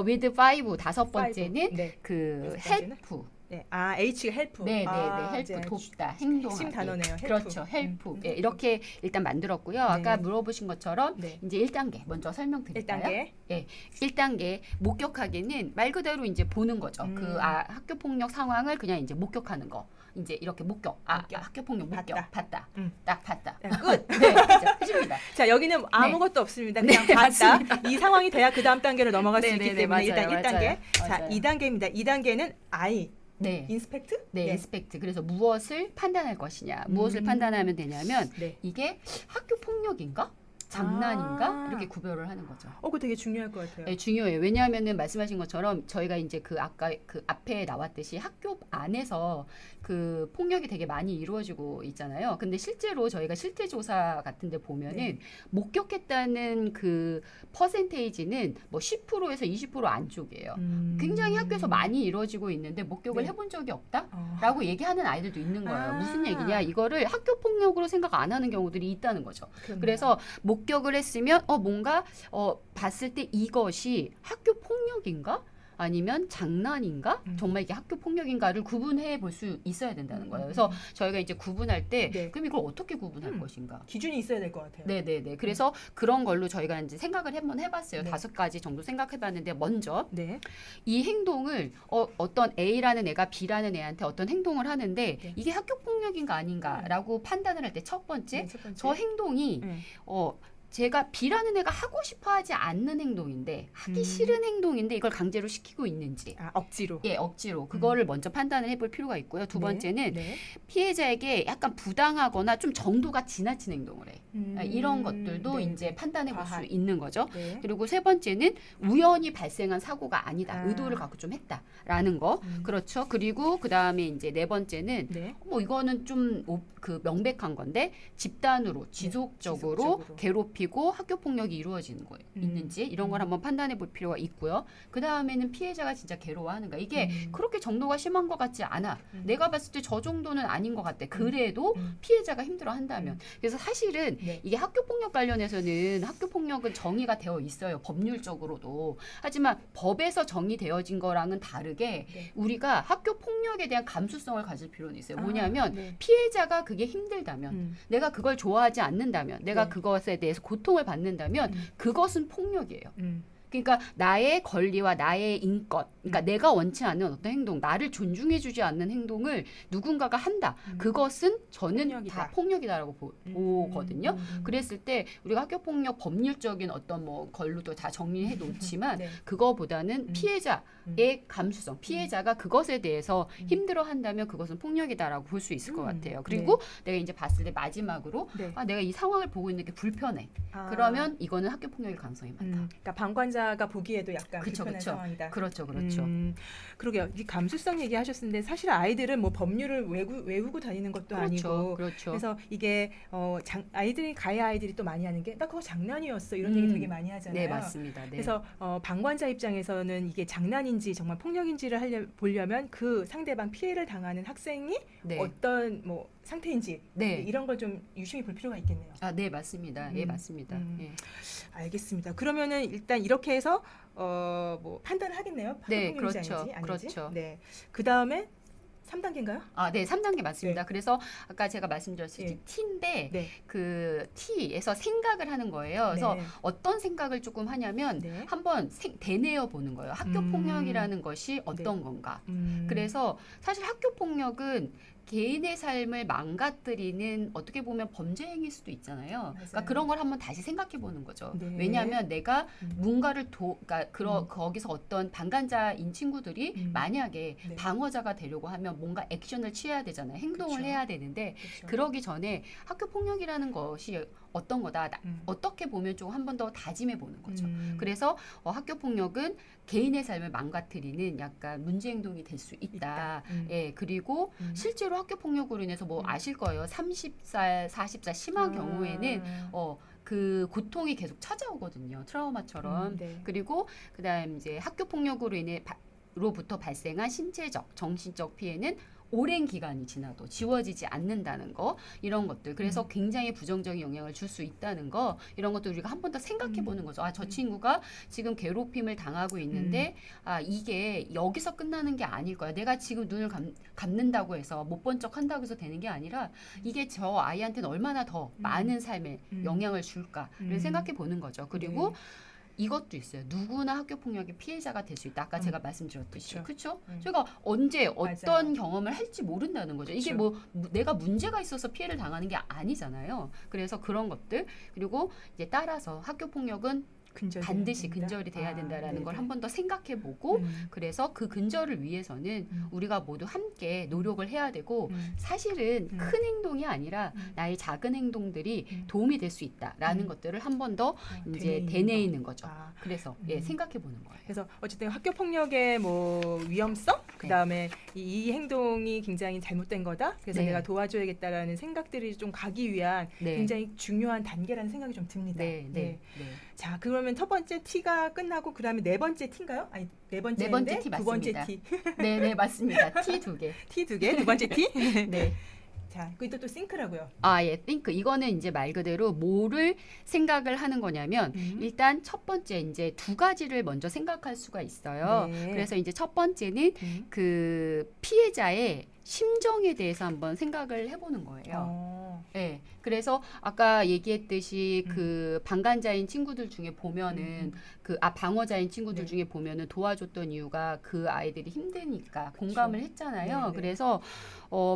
with five 다섯 번째는 네. 그 다섯 번째는? help. 네. H가 헬프. 네, help 이제 돕다, 행동하기. 핵심 단어네요. 헬프. 그렇죠, help. 예, 이렇게 일단 만들었고요. 아까 네. 물어보신 것처럼 네. 이제 1단계 먼저 설명드릴까요? 1단계. 예, 1단계 목격하기는 말 그대로 이제 보는 거죠. 학교 폭력 상황을 그냥 이제 목격하는 거. 이제 이렇게 목격. 학교 폭력 목격. 봤다. 딱 봤다. 끝. 네, 그렇죠. 끝입니다. 자, 여기는 아무것도 없습니다. 그냥 네, 봤다. 맞습니다. 이 상황이 돼야 그 다음 단계로 넘어갈 수 네, 있기 네, 네, 때문에 맞아요, 일단 1단계. 맞아요. 자, 맞아요. 2단계입니다. 2단계는 I. 네. 인스펙트? 네, 인스펙트. 그래서 무엇을 판단할 것이냐. 무엇을 판단하면 되냐면 네. 이게 학교 폭력인가? 장난인가? 아. 이렇게 구별을 하는 거죠. 그거 되게 중요할 것 같아요. 네, 중요해요. 왜냐하면은 말씀하신 것처럼 저희가 이제 그 아까 그 앞에 나왔듯이 학교 안에서 그 폭력이 되게 많이 이루어지고 있잖아요. 근데 실제로 저희가 실태 조사 같은 데 보면은 네. 목격했다는 그 퍼센테이지는 뭐 10%에서 20% 안쪽이에요. 굉장히 학교에서 많이 이루어지고 있는데 목격을 네. 해본 적이 없다? 어. 라고 얘기하는 아이들도 있는 거예요. 아. 무슨 얘기냐? 이거를 학교 폭력으로 생각 안 하는 경우들이 있다는 거죠. 그렇네요. 그래서 목격을 했으면 뭔가 봤을 때 이것이 학교 폭력인가? 아니면 장난인가? 정말 이게 학교 폭력인가를 구분해 볼 수 있어야 된다는 거예요. 그래서 저희가 이제 구분할 때 네. 그럼 이걸 어떻게 구분할 것인가? 기준이 있어야 될 것 같아요. 네네네. 그래서 그런 걸로 저희가 이제 생각을 한번 해봤어요. 네. 5가지 정도 생각해봤는데 먼저 네. 이 행동을 어떤 A라는 애가 B라는 애한테 어떤 행동을 하는데 네. 이게 학교 폭력인가 아닌가라고 판단을 할 때 첫 번째 네, 첫 번째. 저 행동이 네. 제가 B라는 애가 하고 싶어 하지 않는 행동인데 하기 싫은 행동인데 이걸 강제로 시키고 있는지 억지로. 예, 억지로 그거를 먼저 판단을 해볼 필요가 있고요. 두 네. 번째는 네. 피해자에게 약간 부당하거나 좀 정도가 지나친 행동을 해. 이런 것들도 네. 이제 판단해 볼 수 과한. 있는 거죠. 네. 그리고 세 번째는 우연히 발생한 사고가 아니다. 아. 의도를 갖고 좀 했다라는 거. 그렇죠. 그리고 그다음에 이제 네 번째는 네. 뭐 이거는 좀 그 명백한 건데 집단으로 지속적으로 지속적으로. 괴롭히고 학교 폭력이 이루어지는 거예요. 있는지 이런 걸 한번 판단해 볼 필요가 있고요. 그다음에는 피해자가 진짜 괴로워하는가. 이게 그렇게 정도가 심한 것 같지 않아. 내가 봤을 때 저 정도는 아닌 것 같아. 그래도 피해자가 힘들어 한다면. 그래서 사실은 네. 이게 학교 폭력 관련해서는 학교 폭력은 정의가 되어 있어요. 법률적으로도. 하지만 법에서 정의되어진 거랑은 다르게 네. 우리가 학교 폭력에 대한 감수성을 가질 필요는 있어요. 뭐냐면 네. 피해자가 그게 힘들다면 내가 그걸 좋아하지 않는다면 내가 네. 그것에 대해서 고통을 받는다면 그것은 폭력이에요. 음. 그러니까 나의 권리와 나의 인권, 그러니까 내가 원치 않는 어떤 행동, 나를 존중해주지 않는 행동을 누군가가 한다. 그것은 저는 폭력이다. 다 폭력이다라고 보거든요. 그랬을 때 우리가 학교 폭력 법률적인 어떤 뭐 걸로도 다 정리해 놓지만 네. 그거보다는 피해자의 감수성, 피해자가 그것에 대해서 힘들어한다면 그것은 폭력이다라고 볼 수 있을 것 같아요. 그리고 내가 이제 봤을 때 마지막으로 네. 내가 이 상황을 보고 있는 게 불편해. 그러면 이거는 학교 폭력일 가능성이 많다. 그러니까 방관자가 보기에도 약간 그쵸, 불편한 그쵸. 상황이다. 그렇죠, 그렇죠. 그러게요. 이 감수성 얘기하셨는데 사실 아이들은 뭐 법률을 외우고 다니는 것도 그렇죠, 아니고 그렇죠. 그래서 이게 아이들이 가해 아이들이 또 많이 하는 게 나 그거 장난이었어 이런 얘기 되게 많이 하잖아요. 네, 맞습니다. 네. 그래서 방관자 입장에서는 이게 장난인지 정말 폭력인지를 보려면 그 상대방 피해를 당하는 학생이 네. 어떤 뭐 상태인지 네. 이런 걸 좀 유심히 볼 필요가 있겠네요. 네, 맞습니다. 예, 맞습니다. 예. 알겠습니다. 그러면은 일단 이렇게 해서 뭐 판단을 하겠네요. 네, 폭력인지 그렇죠. 아닌지. 그렇죠. 네. 그다음에 3단계인가요? 네, 3단계 맞습니다. 네. 그래서 아까 제가 말씀드렸듯이 네. T인데 네. 그 T에서 생각을 하는 거예요. 그래서 네. 어떤 생각을 조금 하냐면 네. 한번 되뇌어 보는 거예요. 학교 폭력이라는 것이 어떤 건가. 그래서 사실 학교 폭력은 개인의 삶을 망가뜨리는 어떻게 보면 범죄 행위일 수도 있잖아요. 그러니까 그런 걸 한번 다시 생각해 보는 거죠. 네. 왜냐하면 내가 뭔가를 그러니까 거기서 어떤 방관자인 친구들이 만약에 네. 방어자가 되려고 하면 뭔가 액션을 취해야 되잖아요. 행동을 그쵸. 해야 되는데 그렇죠. 그러기 전에 학교 폭력이라는 것이 어떤 거다. 어떻게 보면 좀 한 번 더 다짐해 보는 거죠. 그래서 학교 폭력은 개인의 삶을 망가뜨리는 약간 문제 행동이 될 수 있다. 예, 그리고 실제로 학교 폭력으로 인해서 뭐 아실 거예요. 30살, 40살 심한 경우에는 그 고통이 계속 찾아오거든요. 트라우마처럼. 네. 그리고 그다음 이제 학교 폭력으로 인해 로부터 발생한 신체적, 정신적 피해는 오랜 기간이 지나도 지워지지 않는다는 거, 이런 것들. 그래서 굉장히 부정적인 영향을 줄 수 있다는 거, 이런 것들 우리가 한 번 더 생각해 보는 거죠. 아, 저 친구가 지금 괴롭힘을 당하고 있는데 아, 이게 여기서 끝나는 게 아닐 거야. 내가 지금 눈을 감는다고 해서 못 본 척 한다고 해서 되는 게 아니라 이게 저 아이한테는 얼마나 더 많은 삶에 영향을 줄까를 생각해 보는 거죠. 그리고 네. 이것도 있어요. 누구나 학교 폭력의 피해자가 될 수 있다. 아까 제가 말씀드렸듯이. 그쵸. 그렇죠? 저희가 언제 어떤 맞아요. 경험을 할지 모른다는 거죠. 이게 그쵸. 뭐 내가 문제가 있어서 피해를 당하는 게 아니잖아요. 그래서 그런 것들. 그리고 이제 따라서 학교 폭력은 반드시 근절이 돼야 된다라는 걸 한 번 더 생각해 보고 그래서 그 근절을 위해서는 우리가 모두 함께 노력을 해야 되고 사실은 큰 행동이 아니라 나의 작은 행동들이 도움이 될 수 있다라는 것들을 한 번 더 이제 되뇌이는 거죠. 그래서 생각해 보는 거예요. 그래서 어쨌든 학교 폭력의 뭐 위험성, 그다음에 이 행동이 굉장히 잘못된 거다. 그래서 네. 내가 도와줘야겠다라는 생각들이 좀 가기 위한 네. 굉장히 중요한 단계라는 생각이 좀 듭니다. 네. 자, 그러면 첫 번째 T가 끝나고 그다음에 네 번째 T인가요? 아니, 네 번째 네 번째 T 두 번째 맞습니다. T. 네, 맞습니다. T 2개. T 두 개, 두 번째 T. 네. 자, 그리고 또 싱크라고요. 아, 예, think. 이거는 이제 말 그대로 뭐를 생각을 하는 거냐면 일단 첫 번째 이제 두 가지를 먼저 생각할 수가 있어요. 네. 그래서 이제 첫 번째는 그 피해자의 심정에 대해서 한번 생각을 해보는 거예요. 네, 그래서 아까 얘기했듯이 그 방관자인 친구들 중에 보면은 방어자인 친구들 중에 보면은 도와줬던 이유가 그 아이들이 힘드니까 공감을 했잖아요. 네네. 그래서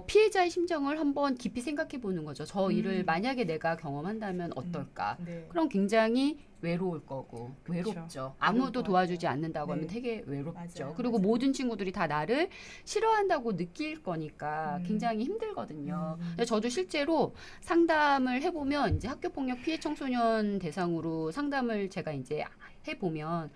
피해자의 심정을 한번 깊이 생각해 보는 거죠. 저 일을 만약에 내가 경험한다면 어떨까? 네. 그럼 굉장히 외로울 거고 외롭죠. 아무도 도와주지 않는다고 하면 네. 되게 외롭죠. 맞아요. 그리고 맞아요. 모든 친구들이 다 나를 싫어한다고 느낄 거니까 굉장히 힘들거든요. 근데 저도 실제로 상담을 해보면 이제 학교폭력 피해 청소년 대상으로 상담을 제가 이제 해보면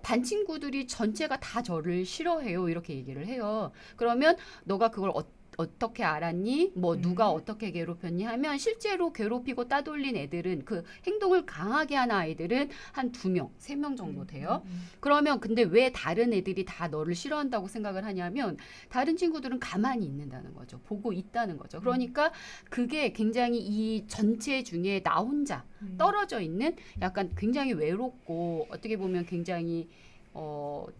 반 친구들이 전체가 다 저를 싫어해요. 이렇게 얘기를 해요. 그러면 너가 그걸 어떻게 알았니? 뭐 누가 어떻게 괴롭혔니? 하면 실제로 괴롭히고 따돌린 애들은 그 행동을 강하게 한 아이들은 한 2명, 3명 정도 돼요. 그러면 근데 왜 다른 애들이 다 너를 싫어한다고 생각을 하냐면 다른 친구들은 가만히 있는다는 거죠. 보고 있다는 거죠. 그러니까 그게 굉장히 이 전체 중에 나 혼자 떨어져 있는 약간 굉장히 외롭고 어떻게 보면 굉장히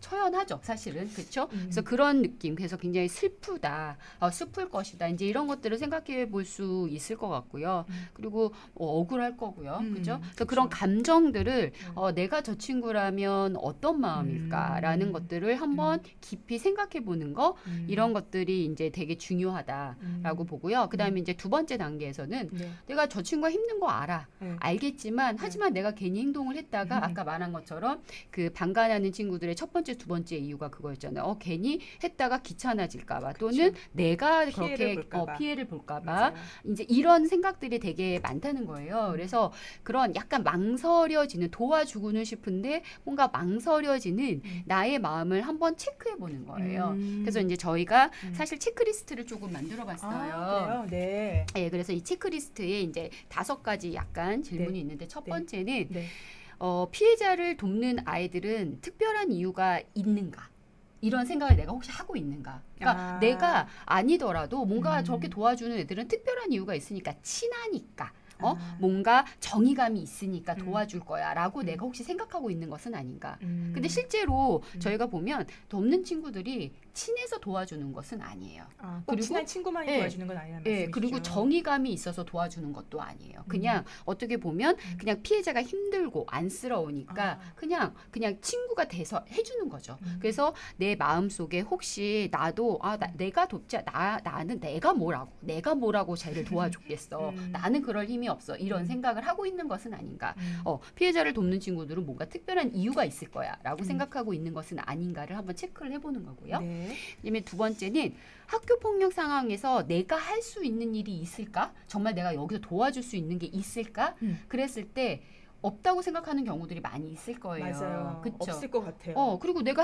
처연하죠, 사실은. 그렇죠? 그래서 그런 느낌, 그래서 굉장히 슬프다, 슬플 것이다, 이제 이런 것들을 생각해 볼 수 있을 것 같고요. 그리고 억울할 거고요, 그렇죠? 그래서 그런 감정들을 내가 저 친구라면 어떤 마음일까라는 것들을 한번 깊이 생각해 보는 거, 이런 것들이 이제 되게 중요하다라고 보고요. 그다음에 이제 두 번째 단계에서는 내가 저 친구가 힘든 거 알겠지만 하지만 내가 괜히 행동을 했다가 아까 말한 것처럼 그 방관하는 친구들의 첫 번째, 두 번째 이유가 그거였잖아요. 괜히 했다가 귀찮아질까봐 또는 내가 그렇게 피해를 볼까봐 이제 이런 생각들이 되게 많다는 거예요. 그래서 그런 약간 망설여지는 도와주고는 싶은데 뭔가 망설여지는 나의 마음을 한번 체크해 보는 거예요. 그래서 이제 저희가 사실 체크리스트를 조금 만들어 봤어요. 그래요? 네. 네, 그래서 이 체크리스트에 이제 5가지 약간 질문이 있는데 첫 번째는 피해자를 돕는 아이들은 특별한 이유가 있는가? 이런 생각을 내가 혹시 하고 있는가? 그러니까 내가 아니더라도 뭔가 저렇게 도와주는 애들은 특별한 이유가 있으니까 친하니까. 뭔가 정의감이 있으니까 도와줄 거야 라고 내가 혹시 생각하고 있는 것은 아닌가. 근데 실제로 저희가 보면 돕는 친구들이 친해서 도와주는 것은 아니에요. 그리고 친한 친구만이 도와주는 건 아니라는 말씀이시죠. 그리고 정의감이 있어서 도와주는 것도 아니에요. 그냥 어떻게 보면 그냥 피해자가 힘들고 안쓰러우니까 그냥 친구가 돼서 해주는 거죠. 그래서 내 마음속에 혹시 나도 내가 돕자 나는 내가 뭐라고 쟤를 도와줬겠어. 나는 그럴 힘이 없어. 이런 생각을 하고 있는 것은 아닌가. 피해자를 돕는 친구들은 뭔가 특별한 이유가 있을 거야라고 생각하고 있는 것은 아닌가를 한번 체크를 해보는 거고요. 그다음에 두 번째는 학교 폭력 상황에서 내가 할 수 있는 일이 있을까? 정말 내가 여기서 도와줄 수 있는 게 있을까? 그랬을 때 없다고 생각하는 경우들이 많이 있을 거예요. 맞아요. 그쵸? 없을 것 같아요. 그리고 내가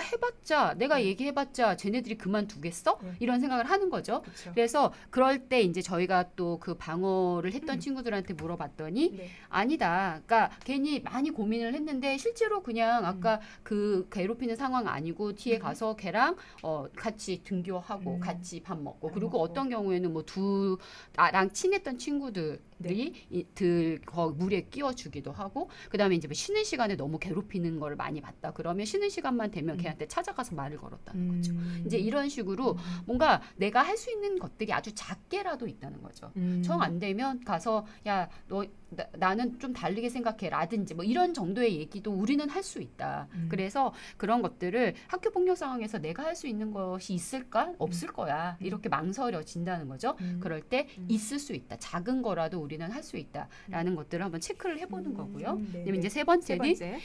내가 네. 얘기해봤자 쟤네들이 그만두겠어? 네. 이런 생각을 하는 거죠. 그렇죠. 그래서 그럴 때 이제 저희가 또 그 방어를 했던 음. 친구들한테 물어봤더니 네. 아니다. 그러니까 괜히 많이 고민을 했는데 실제로 그냥 아까 그 괴롭히는 상황 아니고 뒤에 가서 걔랑 같이 등교하고 같이 밥 먹고 밥 그리고 먹고. 어떤 경우에는 뭐 나랑 친했던 친구들이 물에 끼워주기도 하고 그다음에 이제 뭐 쉬는 시간에 너무 괴롭히는 걸 많이 봤다. 그러면 쉬는 시간만 되면 걔한테 찾아가서 말을 걸었다는 거죠. 이제 이런 식으로 뭔가 내가 할 수 있는 것들이 아주 작게라도 있다는 거죠. 정 안 되면 가서 야, 나는 좀 다르게 생각해 라든지 뭐 이런 정도의 얘기도 우리는 할 수 있다. 그래서 그런 것들을 학교 폭력 상황에서 내가 할 수 있는 것이 있을까? 없을 거야. 이렇게 망설여진다는 거죠. 그럴 때 있을 수 있다. 작은 거라도 우리는 할 수 있다라는 것들을 한번 체크를 해보는 거고요. 네, 그다음에 이제 네. 세 세 번째는 번째.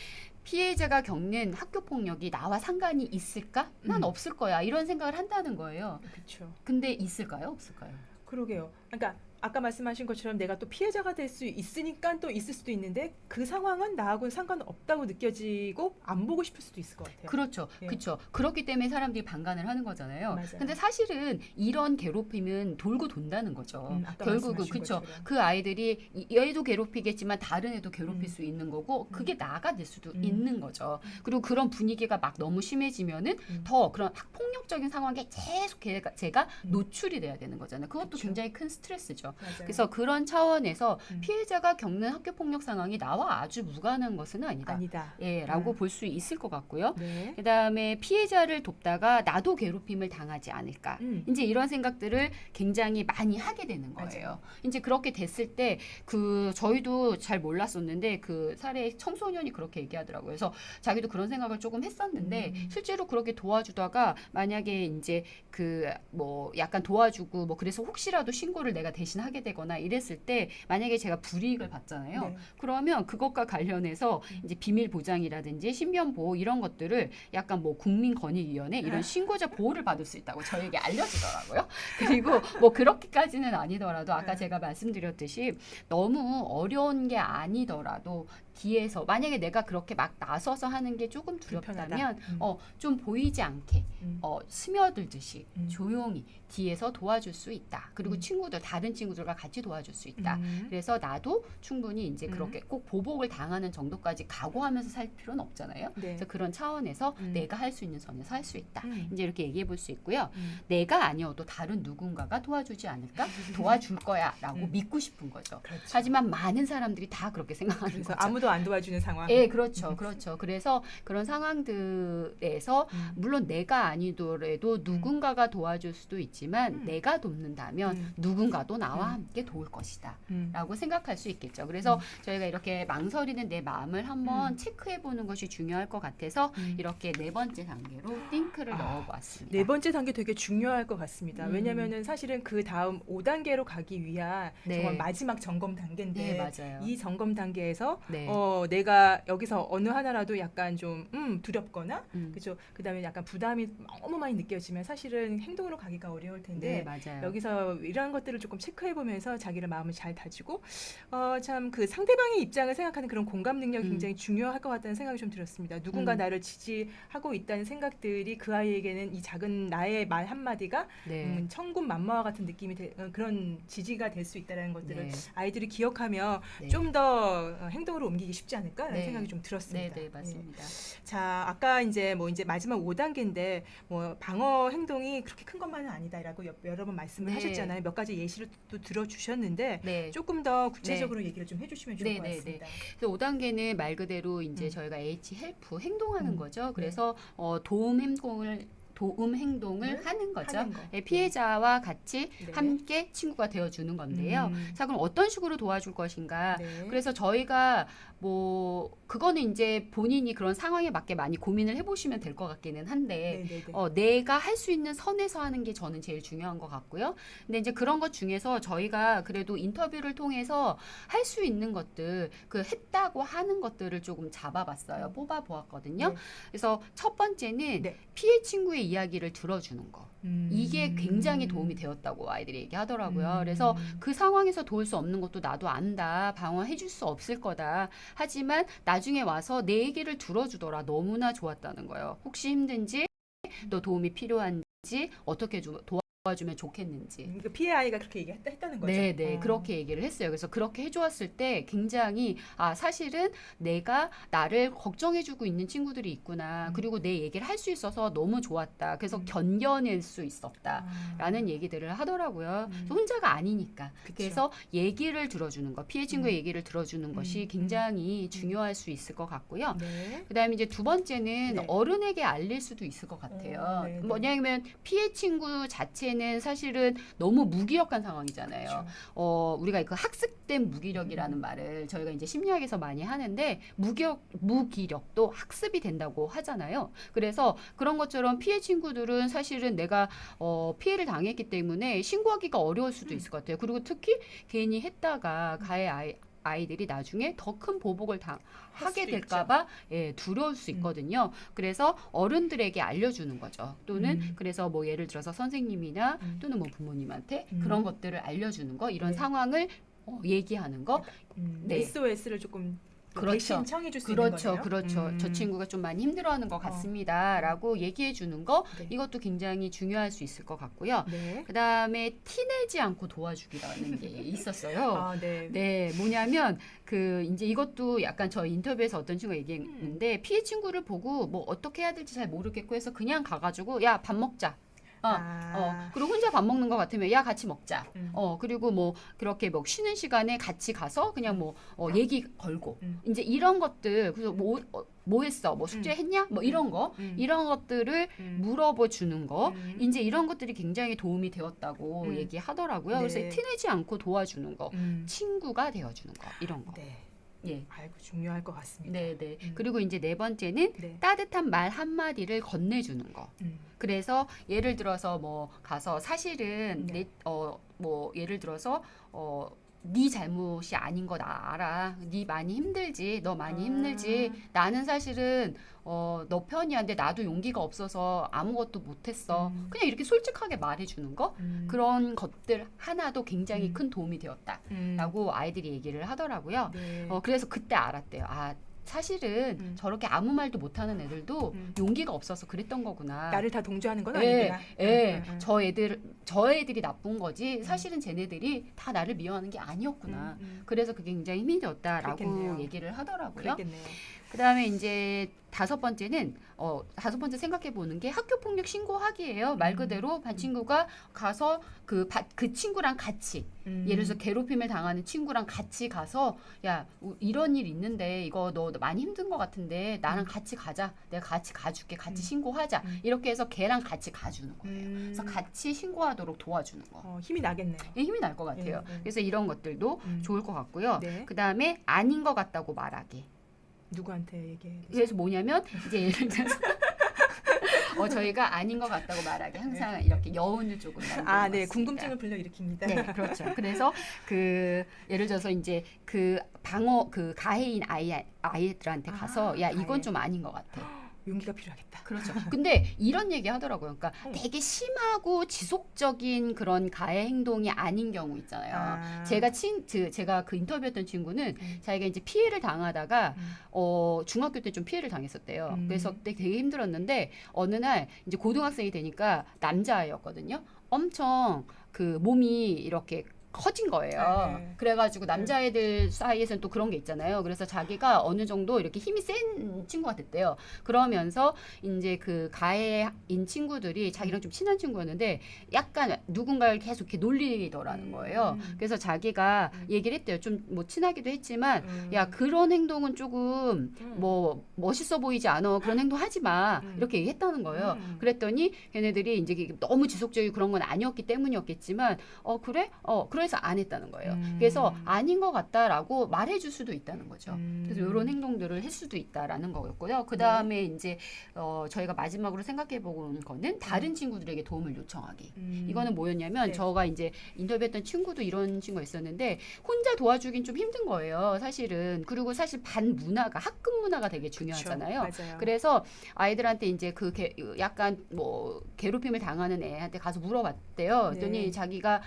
피해자가 겪는 학교 폭력이 나와 상관이 있을까? 난 없을 거야. 이런 생각을 한다는 거예요. 그렇죠. 근데 있을까요? 없을까요? 그러게요. 그러니까 아까 말씀하신 것처럼 내가 또 피해자가 될 수 있으니까 또 있을 수도 있는데 그 상황은 나하고는 상관없다고 느껴지고 안 보고 싶을 수도 있을 것 같아요. 그렇죠. 예. 그렇죠. 그렇기 때문에 사람들이 반감을 하는 거잖아요. 맞아요. 근데 사실은 이런 괴롭힘은 돌고 돈다는 거죠. 아까 결국은 말씀하신 그렇죠. 것처럼. 그 아이들이 얘도 괴롭히겠지만 다른 애도 괴롭힐 수 있는 거고 그게 나가 될 수도 있는 거죠. 그리고 그런 분위기가 막 너무 심해지면은 더 그런 폭력적인 상황에 계속 제가 노출이 돼야 되는 거잖아요. 그것도 그쵸. 굉장히 큰 스트레스죠. 맞아요. 그래서 그런 차원에서 피해자가 겪는 학교 폭력 상황이 나와 아주 무관한 것은 아니다. 아니다. 라고 볼 수 있을 것 같고요. 네. 그다음에 피해자를 돕다가 나도 괴롭힘을 당하지 않을까. 이제 이런 생각들을 굉장히 많이 하게 되는 거예요. 맞아요. 이제 그렇게 됐을 때 저희도 잘 몰랐었는데 그 사례 청소년이 그렇게 얘기하더라고요. 그래서 자기도 그런 생각을 조금 했었는데 실제로 그렇게 도와주다가 만약에 이제 뭐 약간 도와주고 뭐 그래서 혹시라도 신고를 내가 대신 하게 되거나 이랬을 때 만약에 제가 불이익을 받잖아요. 네. 그러면 그것과 관련해서 이제 비밀 보장이라든지 신변 보호 이런 것들을 약간 뭐 국민권익위원회 이런 신고자 보호를 받을 수 있다고 저에게 알려주더라고요. 그리고 뭐 그렇게까지는 아니더라도 아까 제가 말씀드렸듯이 너무 어려운 게 아니더라도 뒤에서 만약에 내가 그렇게 막 나서서 하는 게 조금 두렵다면 좀 보이지 않게 스며들듯이 조용히 뒤에서 도와줄 수 있다. 그리고 다른 친구들과 같이 도와줄 수 있다. 그래서 나도 충분히 이제 그렇게 꼭 보복을 당하는 정도까지 각오하면서 살 필요는 없잖아요. 네. 그래서 그런 차원에서 내가 할 수 있는 선에서 할 수 있다. 이제 이렇게 얘기해 볼 수 있고요. 내가 아니어도 다른 누군가가 도와주지 않을까? 도와줄 거야 라고 믿고 싶은 거죠. 그렇죠. 하지만 많은 사람들이 다 그렇게 생각하는 그래서 거죠. 아무도 안 도와주는 상황. 예, 그렇죠. 그렇죠. 그래서 그런 상황들에서 물론 내가 아니더라도 누군가가 도와줄 수도 있지만 내가 돕는다면 누군가도 나와 함께 도울 것이다. 라고 생각할 수 있겠죠. 그래서 저희가 이렇게 망설이는 내 마음을 한번 체크해 보는 것이 중요할 것 같아서 이렇게 네 번째 단계로 띵크를 넣어보았습니다. 네 번째 단계 되게 중요할 것 같습니다. 왜냐면은 사실은 그 다음 5단계로 가기 위한 네. 정말 마지막 점검 단계인데 네, 맞아요. 이 점검 단계에서 네. 내가 여기서 어느 하나라도 약간 좀 두렵거나 그죠? 그다음에 약간 부담이 너무 많이 느껴지면 사실은 행동으로 가기가 어려울 텐데 네, 맞아요. 여기서 이런 것들을 조금 체크해 보면서 자기를 마음을 잘 다지고 참 그 상대방의 입장을 생각하는 그런 공감 능력이 굉장히 중요할 것 같다는 생각이 좀 들었습니다. 누군가 나를 지지하고 있다는 생각들이 그 아이에게는 이 작은 나의 말 한마디가 네. 천군 만마와 같은 느낌이 그런 지지가 될 수 있다는 것들을 네. 아이들이 기억하며 네. 좀 더 행동으로 옮기기 쉽지 않을까라는 네. 생각이 좀 들었습니다. 네, 맞습니다. 자, 아까 이제 마지막 5단계인데 방어 행동이 그렇게 큰 것만은 아니다라고 여러 번 말씀을 네. 하셨잖아요. 몇 가지 예시를 또 들어주셨는데 네. 조금 더 구체적으로 얘기를 좀 해주시면 좋을 것 같습니다. 그래서 5단계는 말 그대로 이제 저희가 H 헬프 행동하는 거죠. 네. 그래서 도움 행동을 하는 거죠. 하는 거. 네, 피해자와 같이 네. 함께 친구가 되어주는 건데요. 자, 그럼 어떤 식으로 도와줄 것인가? 네. 그래서 저희가 그거는 이제 본인이 그런 상황에 맞게 많이 고민을 해보시면 될 것 같기는 한데, 내가 할 수 있는 선에서 하는 게 저는 제일 중요한 것 같고요. 근데 이제 그런 것 중에서 저희가 그래도 인터뷰를 통해서 할 수 있는 것들, 했다고 하는 것들을 조금 잡아봤어요. 뽑아보았거든요. 네. 그래서 첫 번째는 네. 피해 친구의 이야기를 들어주는 거. 이게 굉장히 도움이 되었다고 아이들이 얘기하더라고요. 음. 그래서 그 상황에서 도울 수 없는 것도 나도 안다. 방어해 줄 수 없을 거다. 하지만 나중에 와서 내 얘기를 들어주더라. 너무나 좋았다는 거예요. 혹시 힘든지, 또 도움이 필요한지, 어떻게 도와주면 좋겠는지. 그 피해 아이가 그렇게 얘기했다는 거죠. 네, 그렇게 얘기를 했어요. 그래서 그렇게 해주었을 때 굉장히 사실은 내가 나를 걱정해주고 있는 친구들이 있구나. 그리고 내 얘기를 할 수 있어서 너무 좋았다. 그래서 견뎌낼 수 있었다. 라는 얘기들을 하더라고요. 그래서 혼자가 아니니까. 그쵸. 그래서 얘기를 들어주는 거, 피해 친구의 얘기를 들어주는 것이 굉장히 중요할 수 있을 것 같고요. 네. 그다음에 이제 두 번째는 네. 어른에게 알릴 수도 있을 것 같아요. 네, 네. 뭐냐면 피해 친구 자체는 사실은 너무 무기력한 상황이잖아요. 그렇죠. 우리가 그 학습된 무기력이라는 말을 저희가 이제 심리학에서 많이 하는데 무기력도 학습이 된다고 하잖아요. 그래서 그런 것처럼 피해 친구들은 사실은 내가 피해를 당했기 때문에 신고하기가 어려울 수도 있을 것 같아요. 그리고 특히 괜히 했다가 가해 아이들이 나중에 더 큰 보복을 하게 수도 될까봐 두려울 수 있거든요. 그래서 어른들에게 알려주는 거죠. 또는 그래서 뭐 예를 들어서 선생님이나 또는 뭐 부모님한테 그런 것들을 알려주는 거, 이런 네. 상황을 얘기하는 거. 네. SOS를 조금 그렇죠. 대신 청해 줄 수 있는 그렇죠, 거네요. 그렇죠. 저 친구가 좀 많이 힘들어하는 것 같습니다라고 얘기해 주는 거, 네. 이것도 굉장히 중요할 수 있을 것 같고요. 네. 그 다음에 티내지 않고 도와주기라는 게 있었어요. 네. 네, 뭐냐면 이제 이것도 약간 저 인터뷰에서 어떤 친구가 얘기했는데 피해 친구를 보고 뭐 어떻게 해야 될지 잘 모르겠고 해서 그냥 가가지고 야, 밥 먹자. 그리고 혼자 밥 먹는 것 같으면 야, 같이 먹자. 그리고 뭐 그렇게 뭐 쉬는 시간에 같이 가서 그냥 뭐 얘기 걸고 이제 이런 것들. 그래서 뭐 했어? 뭐 숙제 했냐? 뭐 이런 거. 이런 것들을 물어봐 주는 거. 이제 이런 것들이 굉장히 도움이 되었다고 얘기하더라고요. 네. 그래서 티내지 않고 도와주는 거. 친구가 되어주는 거. 이런 거. 네. 예. 아이고 중요할 것 같습니다. 네. 그리고 이제 네 번째는 네. 따뜻한 말 한마디를 건네주는 거. 그래서 예를 들어서 뭐 가서 사실은 네. 뭐 예를 들어서 네 잘못이 아닌 거 나 알아. 네 많이 힘들지. 너 많이 힘들지. 나는 사실은 너 편이야. 근데 나도 용기가 없어서 아무것도 못했어. 그냥 이렇게 솔직하게 말해주는 거. 그런 것들 하나도 굉장히 큰 도움이 되었다라고 아이들이 얘기를 하더라고요. 네. 그래서 그때 알았대요. 사실은 저렇게 아무 말도 못하는 애들도 용기가 없어서 그랬던 거구나. 나를 다 동조하는 건 예, 아니구나. 저 애들이 나쁜 거지. 사실은 쟤네들이 다 나를 미워하는 게 아니었구나. 그래서 그게 굉장히 힘이 되었다라고 그렇겠네요. 얘기를 하더라고요. 그렇겠네요. 그다음에 이제 다섯 번째 생각해 보는 게 학교 폭력 신고하기예요. 말 그대로 반 친구가 가서 그 친구랑 같이 예를 들어서 괴롭힘을 당하는 친구랑 같이 가서 야, 이런 일 있는데 이거 너 많이 힘든 것 같은데 나랑 같이 가자. 내가 같이 가줄게. 같이 신고하자. 이렇게 해서 걔랑 같이 가주는 거예요. 그래서 같이 신고하도록 도와주는 거. 힘이 나겠네요. 힘이 날 것 같아요. 그래서 이런 것들도 좋을 것 같고요. 네. 그다음에 아닌 것 같다고 말하기. 누구한테 얘기해? 그래서 뭐냐면 이제 예를 들어서 저희가 아닌 것 같다고 말하기 항상 이렇게 여운을 조금 남기는 것 네. 같습니다. 궁금증을 불러일으킵니다. 네, 그렇죠. 그래서 예를 들어서 이제 가해인 아이들한테 가서 야, 이건 좀 아닌 것 같아. 용기가 필요하겠다. 그렇죠. 근데 이런 얘기 하더라고요. 그러니까 되게 심하고 지속적인 그런 가해 행동이 아닌 경우 있잖아요. 제가 그 인터뷰했던 친구는 자기가 이제 피해를 당하다가 중학교 때 좀 피해를 당했었대요. 그래서 그때 되게 힘들었는데 어느 날 이제 고등학생이 되니까 남자아이였거든요. 엄청 그 몸이 이렇게 커진 거예요. 그래가지고 남자애들 사이에서는 또 그런 게 있잖아요. 그래서 자기가 어느 정도 이렇게 힘이 센 친구가 됐대요. 그러면서 이제 그 가해인 친구들이 자기랑 좀 친한 친구였는데 약간 누군가를 계속 이렇게 놀리더라는 거예요. 그래서 자기가 얘기를 했대요. 좀 뭐 친하기도 했지만 야, 그런 행동은 조금 뭐 멋있어 보이지 않아. 그런 행동 하지 마. 이렇게 얘기했다는 거예요. 그랬더니 걔네들이 이제 너무 지속적이고 그런 건 아니었기 때문이었겠지만 그래? 그래서 안 했다는 거예요. 그래서 아닌 것 같다라고 말해줄 수도 있다는 거죠. 그래서 이런 행동들을 할 수도 있다라는 거였고요. 그 다음에 이제 저희가 마지막으로 생각해본 거는 다른 친구들에게 도움을 요청하기. 이거는 뭐였냐면 네. 저가 이제 인터뷰했던 친구도 이런 친구가 있었는데 혼자 도와주긴 좀 힘든 거예요. 사실은. 그리고 사실 반 문화가 학급 문화가 되게 중요하잖아요. 그쵸, 맞아요. 그래서 아이들한테 이제 그 약간 뭐 괴롭힘을 당하는 애한테 가서 물어봤대요. 그랬더니 네. 자기가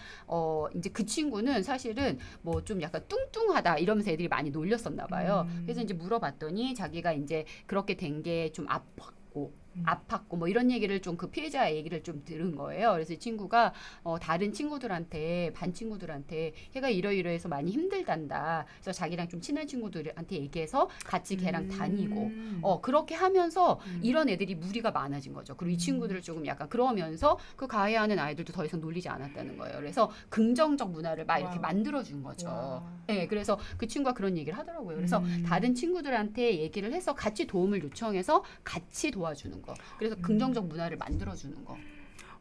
이제 그 친구는 사실은 뭐 좀 약간 뚱뚱하다 이러면서 애들이 많이 놀렸었나 봐요. 그래서 이제 물어봤더니 자기가 이제 그렇게 된 게 좀 아팠고 뭐 이런 얘기를 좀 그 피해자 얘기를 좀 들은 거예요. 그래서 이 친구가 다른 친구들한테 반 친구들한테 걔가 이러이러해서 많이 힘들단다. 그래서 자기랑 좀 친한 친구들한테 얘기해서 같이 걔랑 다니고 그렇게 하면서 이런 애들이 무리가 많아진 거죠. 그리고 이 친구들을 조금 약간 그러면서 그 가해하는 아이들도 더 이상 놀리지 않았다는 거예요. 그래서 긍정적 문화를 막 이렇게 와우. 만들어준 거죠. 와. 네, 그래서 그 친구가 그런 얘기를 하더라고요. 그래서 다른 친구들한테 얘기를 해서 같이 도움을 요청해서 같이 도와주는 거. 그래서 긍정적 문화를 만들어주는 거.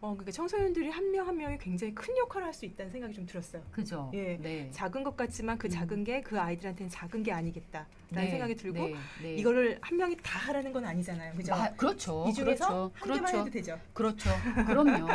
그러니까 청소년들이 한 명 한 명이 굉장히 큰 역할을 할 수 있다는 생각이 좀 들었어요. 그죠? 예. 네. 작은 것 같지만 그 작은 게 그 아이들한테는 작은 게 아니겠다라는 생각이 들고 네. 이거를 한 명이 다 하라는 건 아니잖아요. 그죠? 그렇죠. 이 중에서 한 개만 그렇죠. 해도 되죠. 그렇죠. 그럼요.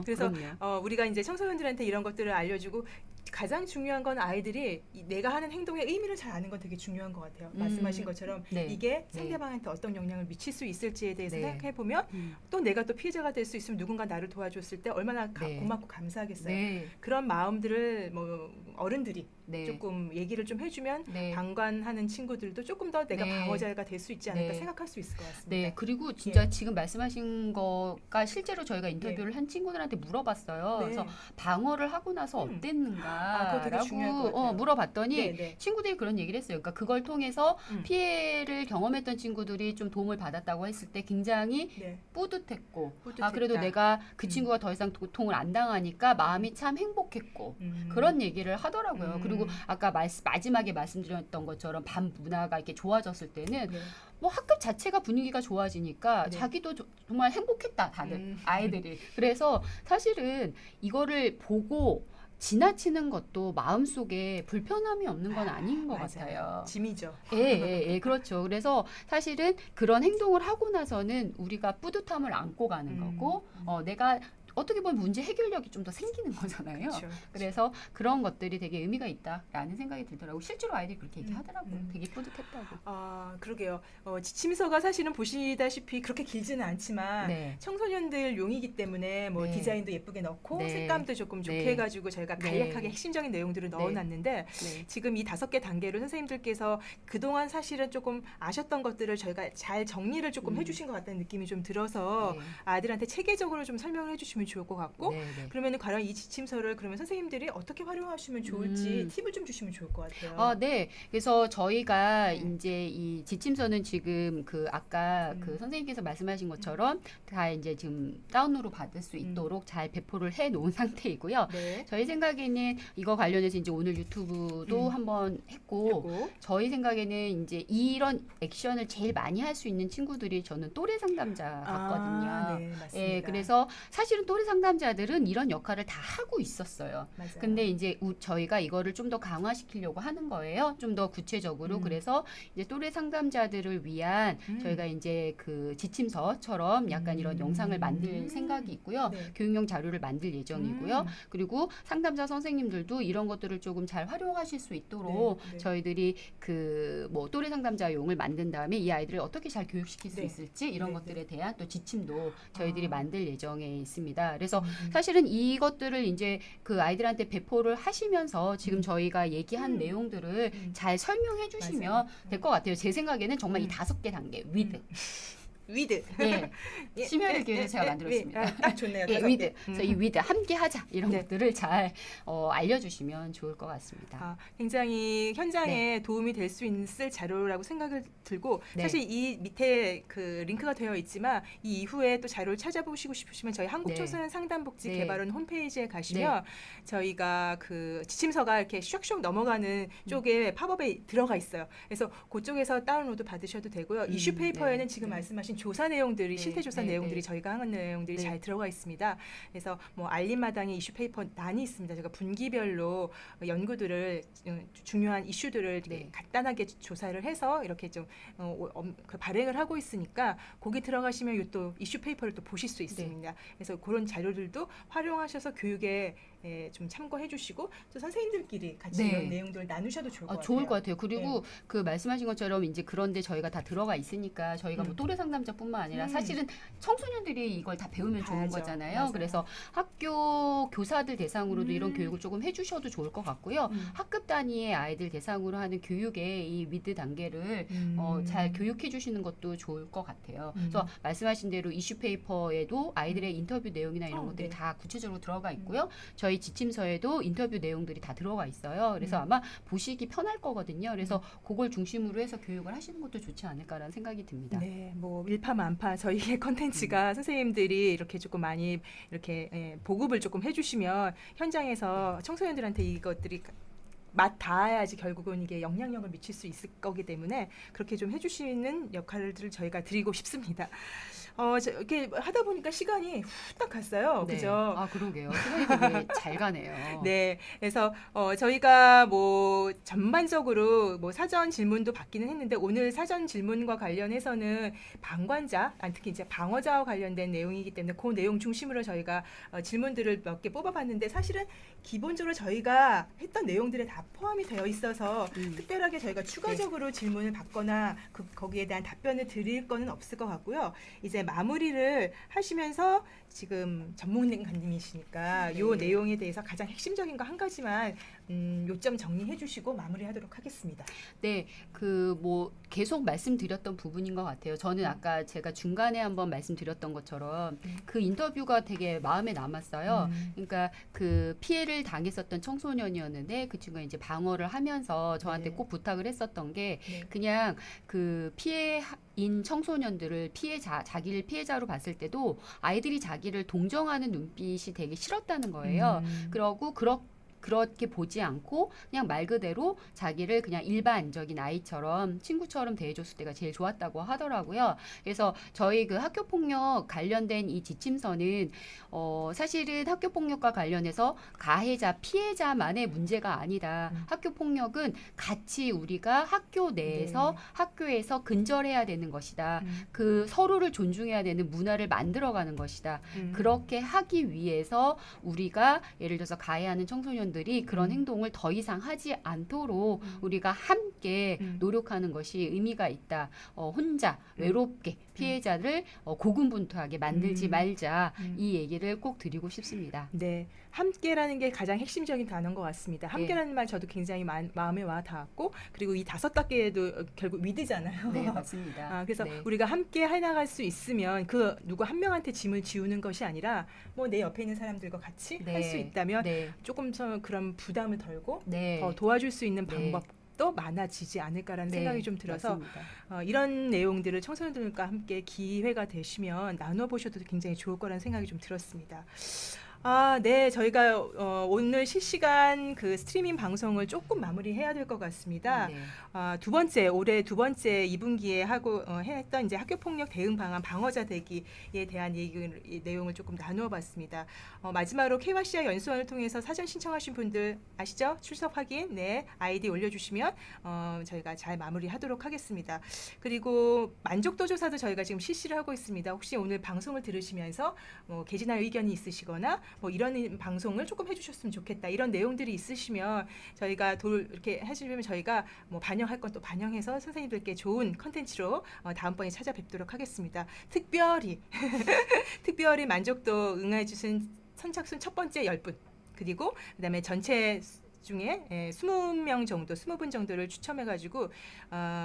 그래서 그럼요. 우리가 이제 청소년들한테 이런 것들을 알려주고 가장 중요한 건 아이들이 내가 하는 행동의 의미를 잘 아는 건 되게 중요한 것 같아요. 말씀하신 것처럼 네. 이게 상대방한테 어떤 영향을 미칠 수 있을지에 대해서 네. 생각해 보면 또 내가 또 피해자가 될 수 있으면 누군가 나를 도와줬을 때 얼마나 네. 고맙고 감사하겠어요. 네. 그런 마음들을 뭐 어른들이 네. 조금 얘기를 좀 해주면 네. 방관하는 친구들도 조금 더 내가 네. 방어자가 될 수 있지 않을까 네. 생각할 수 있을 것 같습니다. 네, 그리고 진짜 지금 말씀하신 거가 실제로 저희가 인터뷰를 한 친구들한테 물어봤어요. 네. 그래서 방어를 하고 나서 그거 되게 어땠는가라고 중요할 것 같아요. 물어봤더니 네, 네. 친구들이 그런 얘기를 했어요. 그러니까 그걸 통해서 음. 피해를 경험했던 친구들이 좀 도움을 받았다고 했을 때 굉장히 네. 뿌듯했고, 뿌듯했다. 그래도 내가 그 친구가 더 이상 고통을 안 당하니까 마음이 참 행복했고, 그런 얘기를 하더라고요. 그리고 아까 마지막에 말씀드렸던 것처럼 반 문화가 이렇게 좋아졌을 때는 네. 뭐 학급 자체가 분위기가 좋아지니까 네. 자기도 정말 행복했다 다들 아이들이. 그래서 사실은 이거를 보고 지나치는 것도 마음속에 불편함이 없는 건 아닌 것 맞아요. 같아요. 짐이죠. 예, 그렇죠. 그래서 사실은 그런 행동을 하고 나서는 우리가 뿌듯함을 안고 가는 거고, 내가 어떻게 보면 문제 해결력이 좀 더 생기는 거잖아요. 그렇죠. 그래서 그런 것들이 되게 의미가 있다라는 생각이 들더라고요. 실제로 아이들이 그렇게 얘기하더라고요. 되게 뿌듯했다고. 그러게요. 지침서가 사실은 보시다시피 그렇게 길지는 않지만 네. 청소년들 용이기 때문에 뭐 네. 디자인도 예쁘게 넣고 네. 색감도 조금 좋게 네. 해가지고 저희가 네. 간략하게 핵심적인 내용들을 넣어놨는데 네. 지금 이 5개 단계로 선생님들께서 그동안 사실은 조금 아셨던 것들을 저희가 잘 정리를 조금 해주신 것 같다는 느낌이 좀 들어서 네. 아이들한테 체계적으로 좀 설명을 해주시면 좋을 것 같고 네. 그러면은 과연 이 지침서를 그러면 선생님들이 어떻게 활용하시면 좋을지 팁을 좀 주시면 좋을 것 같아요. 네. 그래서 저희가 이제 이 지침서는 지금 그 아까 그 선생님께서 말씀하신 것처럼 다 이제 지금 다운로드 받을 수 있도록 잘 배포를 해 놓은 상태이고요. 네. 저희 생각에는 이거 관련해서 이제 오늘 유튜브도 한번 했고 저희 생각에는 이제 이런 액션을 제일 많이 할 수 있는 친구들이 저는 또래 상담자 같거든요. 네, 맞습니다. 예, 그래서 사실은 또래 상담자들은 이런 역할을 다 하고 있었어요. 맞아요. 근데 이제 저희가 이거를 좀 더 강화시키려고 하는 거예요. 좀 더 구체적으로. 그래서 이제 또래 상담자들을 위한 저희가 이제 그 지침서처럼 약간 이런 영상을 만들 생각이 있고요. 네. 교육용 자료를 만들 예정이고요. 그리고 상담자 선생님들도 이런 것들을 조금 잘 활용하실 수 있도록 네, 네. 저희들이 그 뭐 또래 상담자용을 만든 다음에 이 아이들을 어떻게 잘 교육시킬 수 네. 있을지 이런 네, 것들에 대한 또 지침도 저희들이 만들 예정에 있습니다. 그래서 음. 사실은 이것들을 이제 그 아이들한테 배포를 하시면서 지금 저희가 얘기한 내용들을 잘 설명해 주시면 맞아요. 될 것 같아요. 제 생각에는 정말 이 5개 단계 위드. 위드. 예. 심혈을 기울여 제가 만들었습니다. 딱 좋네요. 예, 5개. 위드. 그래서 이 위드 함께 하자 이런 네. 것들을 잘 알려주시면 좋을 것 같습니다. 굉장히 현장에 도움이 될 수 있을 자료라고 생각을 들고 네. 사실 이 밑에 그 링크가 되어 있지만 이 이후에 또 자료를 찾아보시고 싶으시면 저희 한국청소년 상담복지 네. 개발원 홈페이지에 가시면 저희가 그 지침서가 이렇게 슉슉 넘어가는 쪽에 팝업에 들어가 있어요. 그래서 그쪽에서 다운로드 받으셔도 되고요. 이슈 페이퍼에는 지금 말씀하신 말씀하신 조사 내용들이 네, 실태 조사 네, 내용들이 네. 저희가 한 내용들이 네. 잘 들어가 있습니다. 그래서 뭐 알림마당의 이슈 페이퍼 난이 있습니다. 제가 분기별로 연구들을 중요한 이슈들을 이렇게 네. 간단하게 조사를 해서 이렇게 좀 그 발행을 하고 있으니까 거기 들어가시면 요 또 이슈 페이퍼를 또 보실 수 있습니다. 그래서 그런 자료들도 활용하셔서 교육에 좀 참고해 주시고 또 선생님들끼리 같이 네. 이런 내용들을 나누셔도 좋을 것 같아요. 좋을 것 같아요. 그리고 그 말씀하신 것처럼 이제 그런데 저희가 다 들어가 있으니까 저희가 뭐 또래 상담자뿐만 아니라 사실은 청소년들이 이걸 다 배우면 좋은 봐야죠. 거잖아요. 맞아요. 그래서 학교 교사들 대상으로도 이런 교육을 조금 해주셔도 좋을 것 같고요. 학급 단위의 아이들 대상으로 하는 교육의 이 미드 단계를 잘 교육해 주시는 것도 좋을 것 같아요. 그래서 말씀하신 대로 이슈 페이퍼에도 아이들의 인터뷰 내용이나 이런 것들이 네. 다 구체적으로 들어가 있고요. 저희 지침서에도 인터뷰 내용들이 다 들어가 있어요. 그래서 아마 보시기 편할 거거든요. 그래서 그걸 중심으로 해서 교육을 하시는 것도 좋지 않을까라는 생각이 듭니다. 네, 뭐 일파만파 저희의 컨텐츠가 선생님들이 이렇게 조금 많이 이렇게 보급을 조금 해주시면 현장에서 청소년들한테 이것들이 맛 닿아야지 결국은 이게 영향력을 미칠 수 있을 거기 때문에 그렇게 좀 해주시는 역할들을 저희가 드리고 싶습니다. 이렇게 하다 보니까 시간이 후딱 갔어요. 네. 그죠? 아, 그러게요. 시간이 되게 잘 가네요. 네, 그래서 저희가 뭐 전반적으로 뭐 사전 질문도 받기는 했는데 오늘 사전 질문과 관련해서는 방관자, 특히 이제 방어자와 관련된 내용이기 때문에 그 내용 중심으로 저희가 질문들을 몇 개 뽑아봤는데 사실은 기본적으로 저희가 했던 내용들에 다 포함이 되어 있어서 특별하게 저희가 추가적으로 질문을 받거나 거기에 대한 답변을 드릴 거는 없을 것 같고요. 이제 마무리를 하시면서 지금 전문가님이시니까 네. 요 내용에 대해서 가장 핵심적인 거 한 가지만 요점 정리해 주시고 마무리하도록 하겠습니다. 네, 그 뭐 계속 말씀드렸던 부분인 것 같아요. 저는 아까 제가 중간에 한번 말씀드렸던 것처럼 그 인터뷰가 되게 마음에 남았어요. 그러니까 그 피해를 당했었던 청소년이었는데 그 친구가 이제 방어를 하면서 저한테 네. 꼭 부탁을 했었던 게 네. 그냥 그 피해인 청소년들을 자기를 피해자로 봤을 때도 아이들이 자기를 동정하는 눈빛이 되게 싫었다는 거예요. 그러고 그렇게 보지 않고 그냥 말 그대로 자기를 그냥 일반적인 아이처럼 친구처럼 대해줬을 때가 제일 좋았다고 하더라고요. 그래서 저희 그 학교폭력 관련된 이 지침서는 사실은 학교폭력과 관련해서 가해자, 피해자만의 문제가 아니다. 학교폭력은 같이 우리가 학교 내에서 네. 학교에서 근절해야 되는 것이다. 그 서로를 존중해야 되는 문화를 만들어가는 것이다. 그렇게 하기 위해서 우리가 예를 들어서 가해하는 청소년들이 그런 행동을 더 이상 하지 않도록 우리가 함께 노력하는 것이 의미가 있다. 혼자 외롭게 피해자를 고군분투하게 만들지 말자. 이 얘기를 꼭 드리고 싶습니다. 네, 함께라는 게 가장 핵심적인 단어인 것 같습니다. 함께라는 말 저도 굉장히 마음에 와 닿았고 그리고 이 5단계도 결국 위드잖아요. 네, 맞습니다. 그래서 네. 우리가 함께 해나갈 수 있으면 그 누구 한 명한테 짐을 지우는 것이 아니라 뭐 내 옆에 있는 사람들과 같이 할 수 있다면 조금 더 그런 부담을 덜고 더 도와줄 수 있는 방법도 많아지지 않을까라는 생각이 좀 들어서 이런 내용들을 청소년들과 함께 기회가 되시면 나눠보셔도 굉장히 좋을 거라는 생각이 좀 들었습니다. 네, 저희가 오늘 실시간 그 스트리밍 방송을 조금 마무리해야 될 것 같습니다. 네. 올해 두 번째 2분기에 했던 이제 학교폭력 대응 방안 방어자 되기에 대한 내용을 조금 나누어 봤습니다. 마지막으로 KYC와 연수원을 통해서 사전 신청하신 분들 아시죠? 출석 확인, 아이디 올려주시면 저희가 잘 마무리하도록 하겠습니다. 그리고 만족도 조사도 저희가 지금 실시를 하고 있습니다. 혹시 오늘 방송을 들으시면서 개진할 의견이 있으시거나 뭐 이런 방송을 조금 해주셨으면 좋겠다 이런 내용들이 있으시면 저희가 이렇게 해주시면 저희가 뭐 반영할 건 또 반영해서 선생님들께 좋은 컨텐츠로 다음번에 찾아뵙도록 하겠습니다. 특별히 만족도 응해주신 선착순 첫 번째 10분 그리고 그다음에 전체 중에 20명 정도, 20분 정도를 추첨해가지고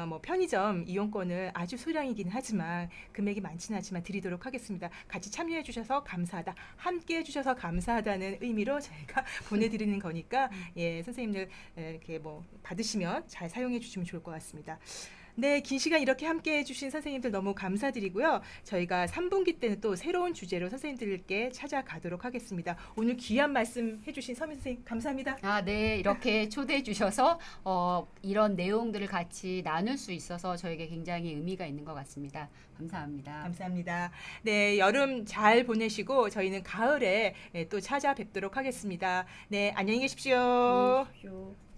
뭐 편의점 이용권을 아주 소량이긴 하지만 금액이 많지는 않지만 드리도록 하겠습니다. 같이 참여해 주셔서 감사하다, 함께 해주셔서 감사하다는 의미로 저희가 보내드리는 거니까 선생님들 이렇게 뭐 받으시면 잘 사용해 주시면 좋을 것 같습니다. 네, 긴 시간 이렇게 함께 해주신 선생님들 너무 감사드리고요. 저희가 3분기 때는 또 새로운 주제로 선생님들께 찾아가도록 하겠습니다. 오늘 귀한 말씀 해주신 서민 선생님 감사합니다. 아, 네. 이렇게 초대해 주셔서 이런 내용들을 같이 나눌 수 있어서 저에게 굉장히 의미가 있는 것 같습니다. 감사합니다. 감사합니다. 네, 여름 잘 보내시고 저희는 가을에 또 찾아뵙도록 하겠습니다. 네, 안녕히 계십시오. 안녕히 계십시오.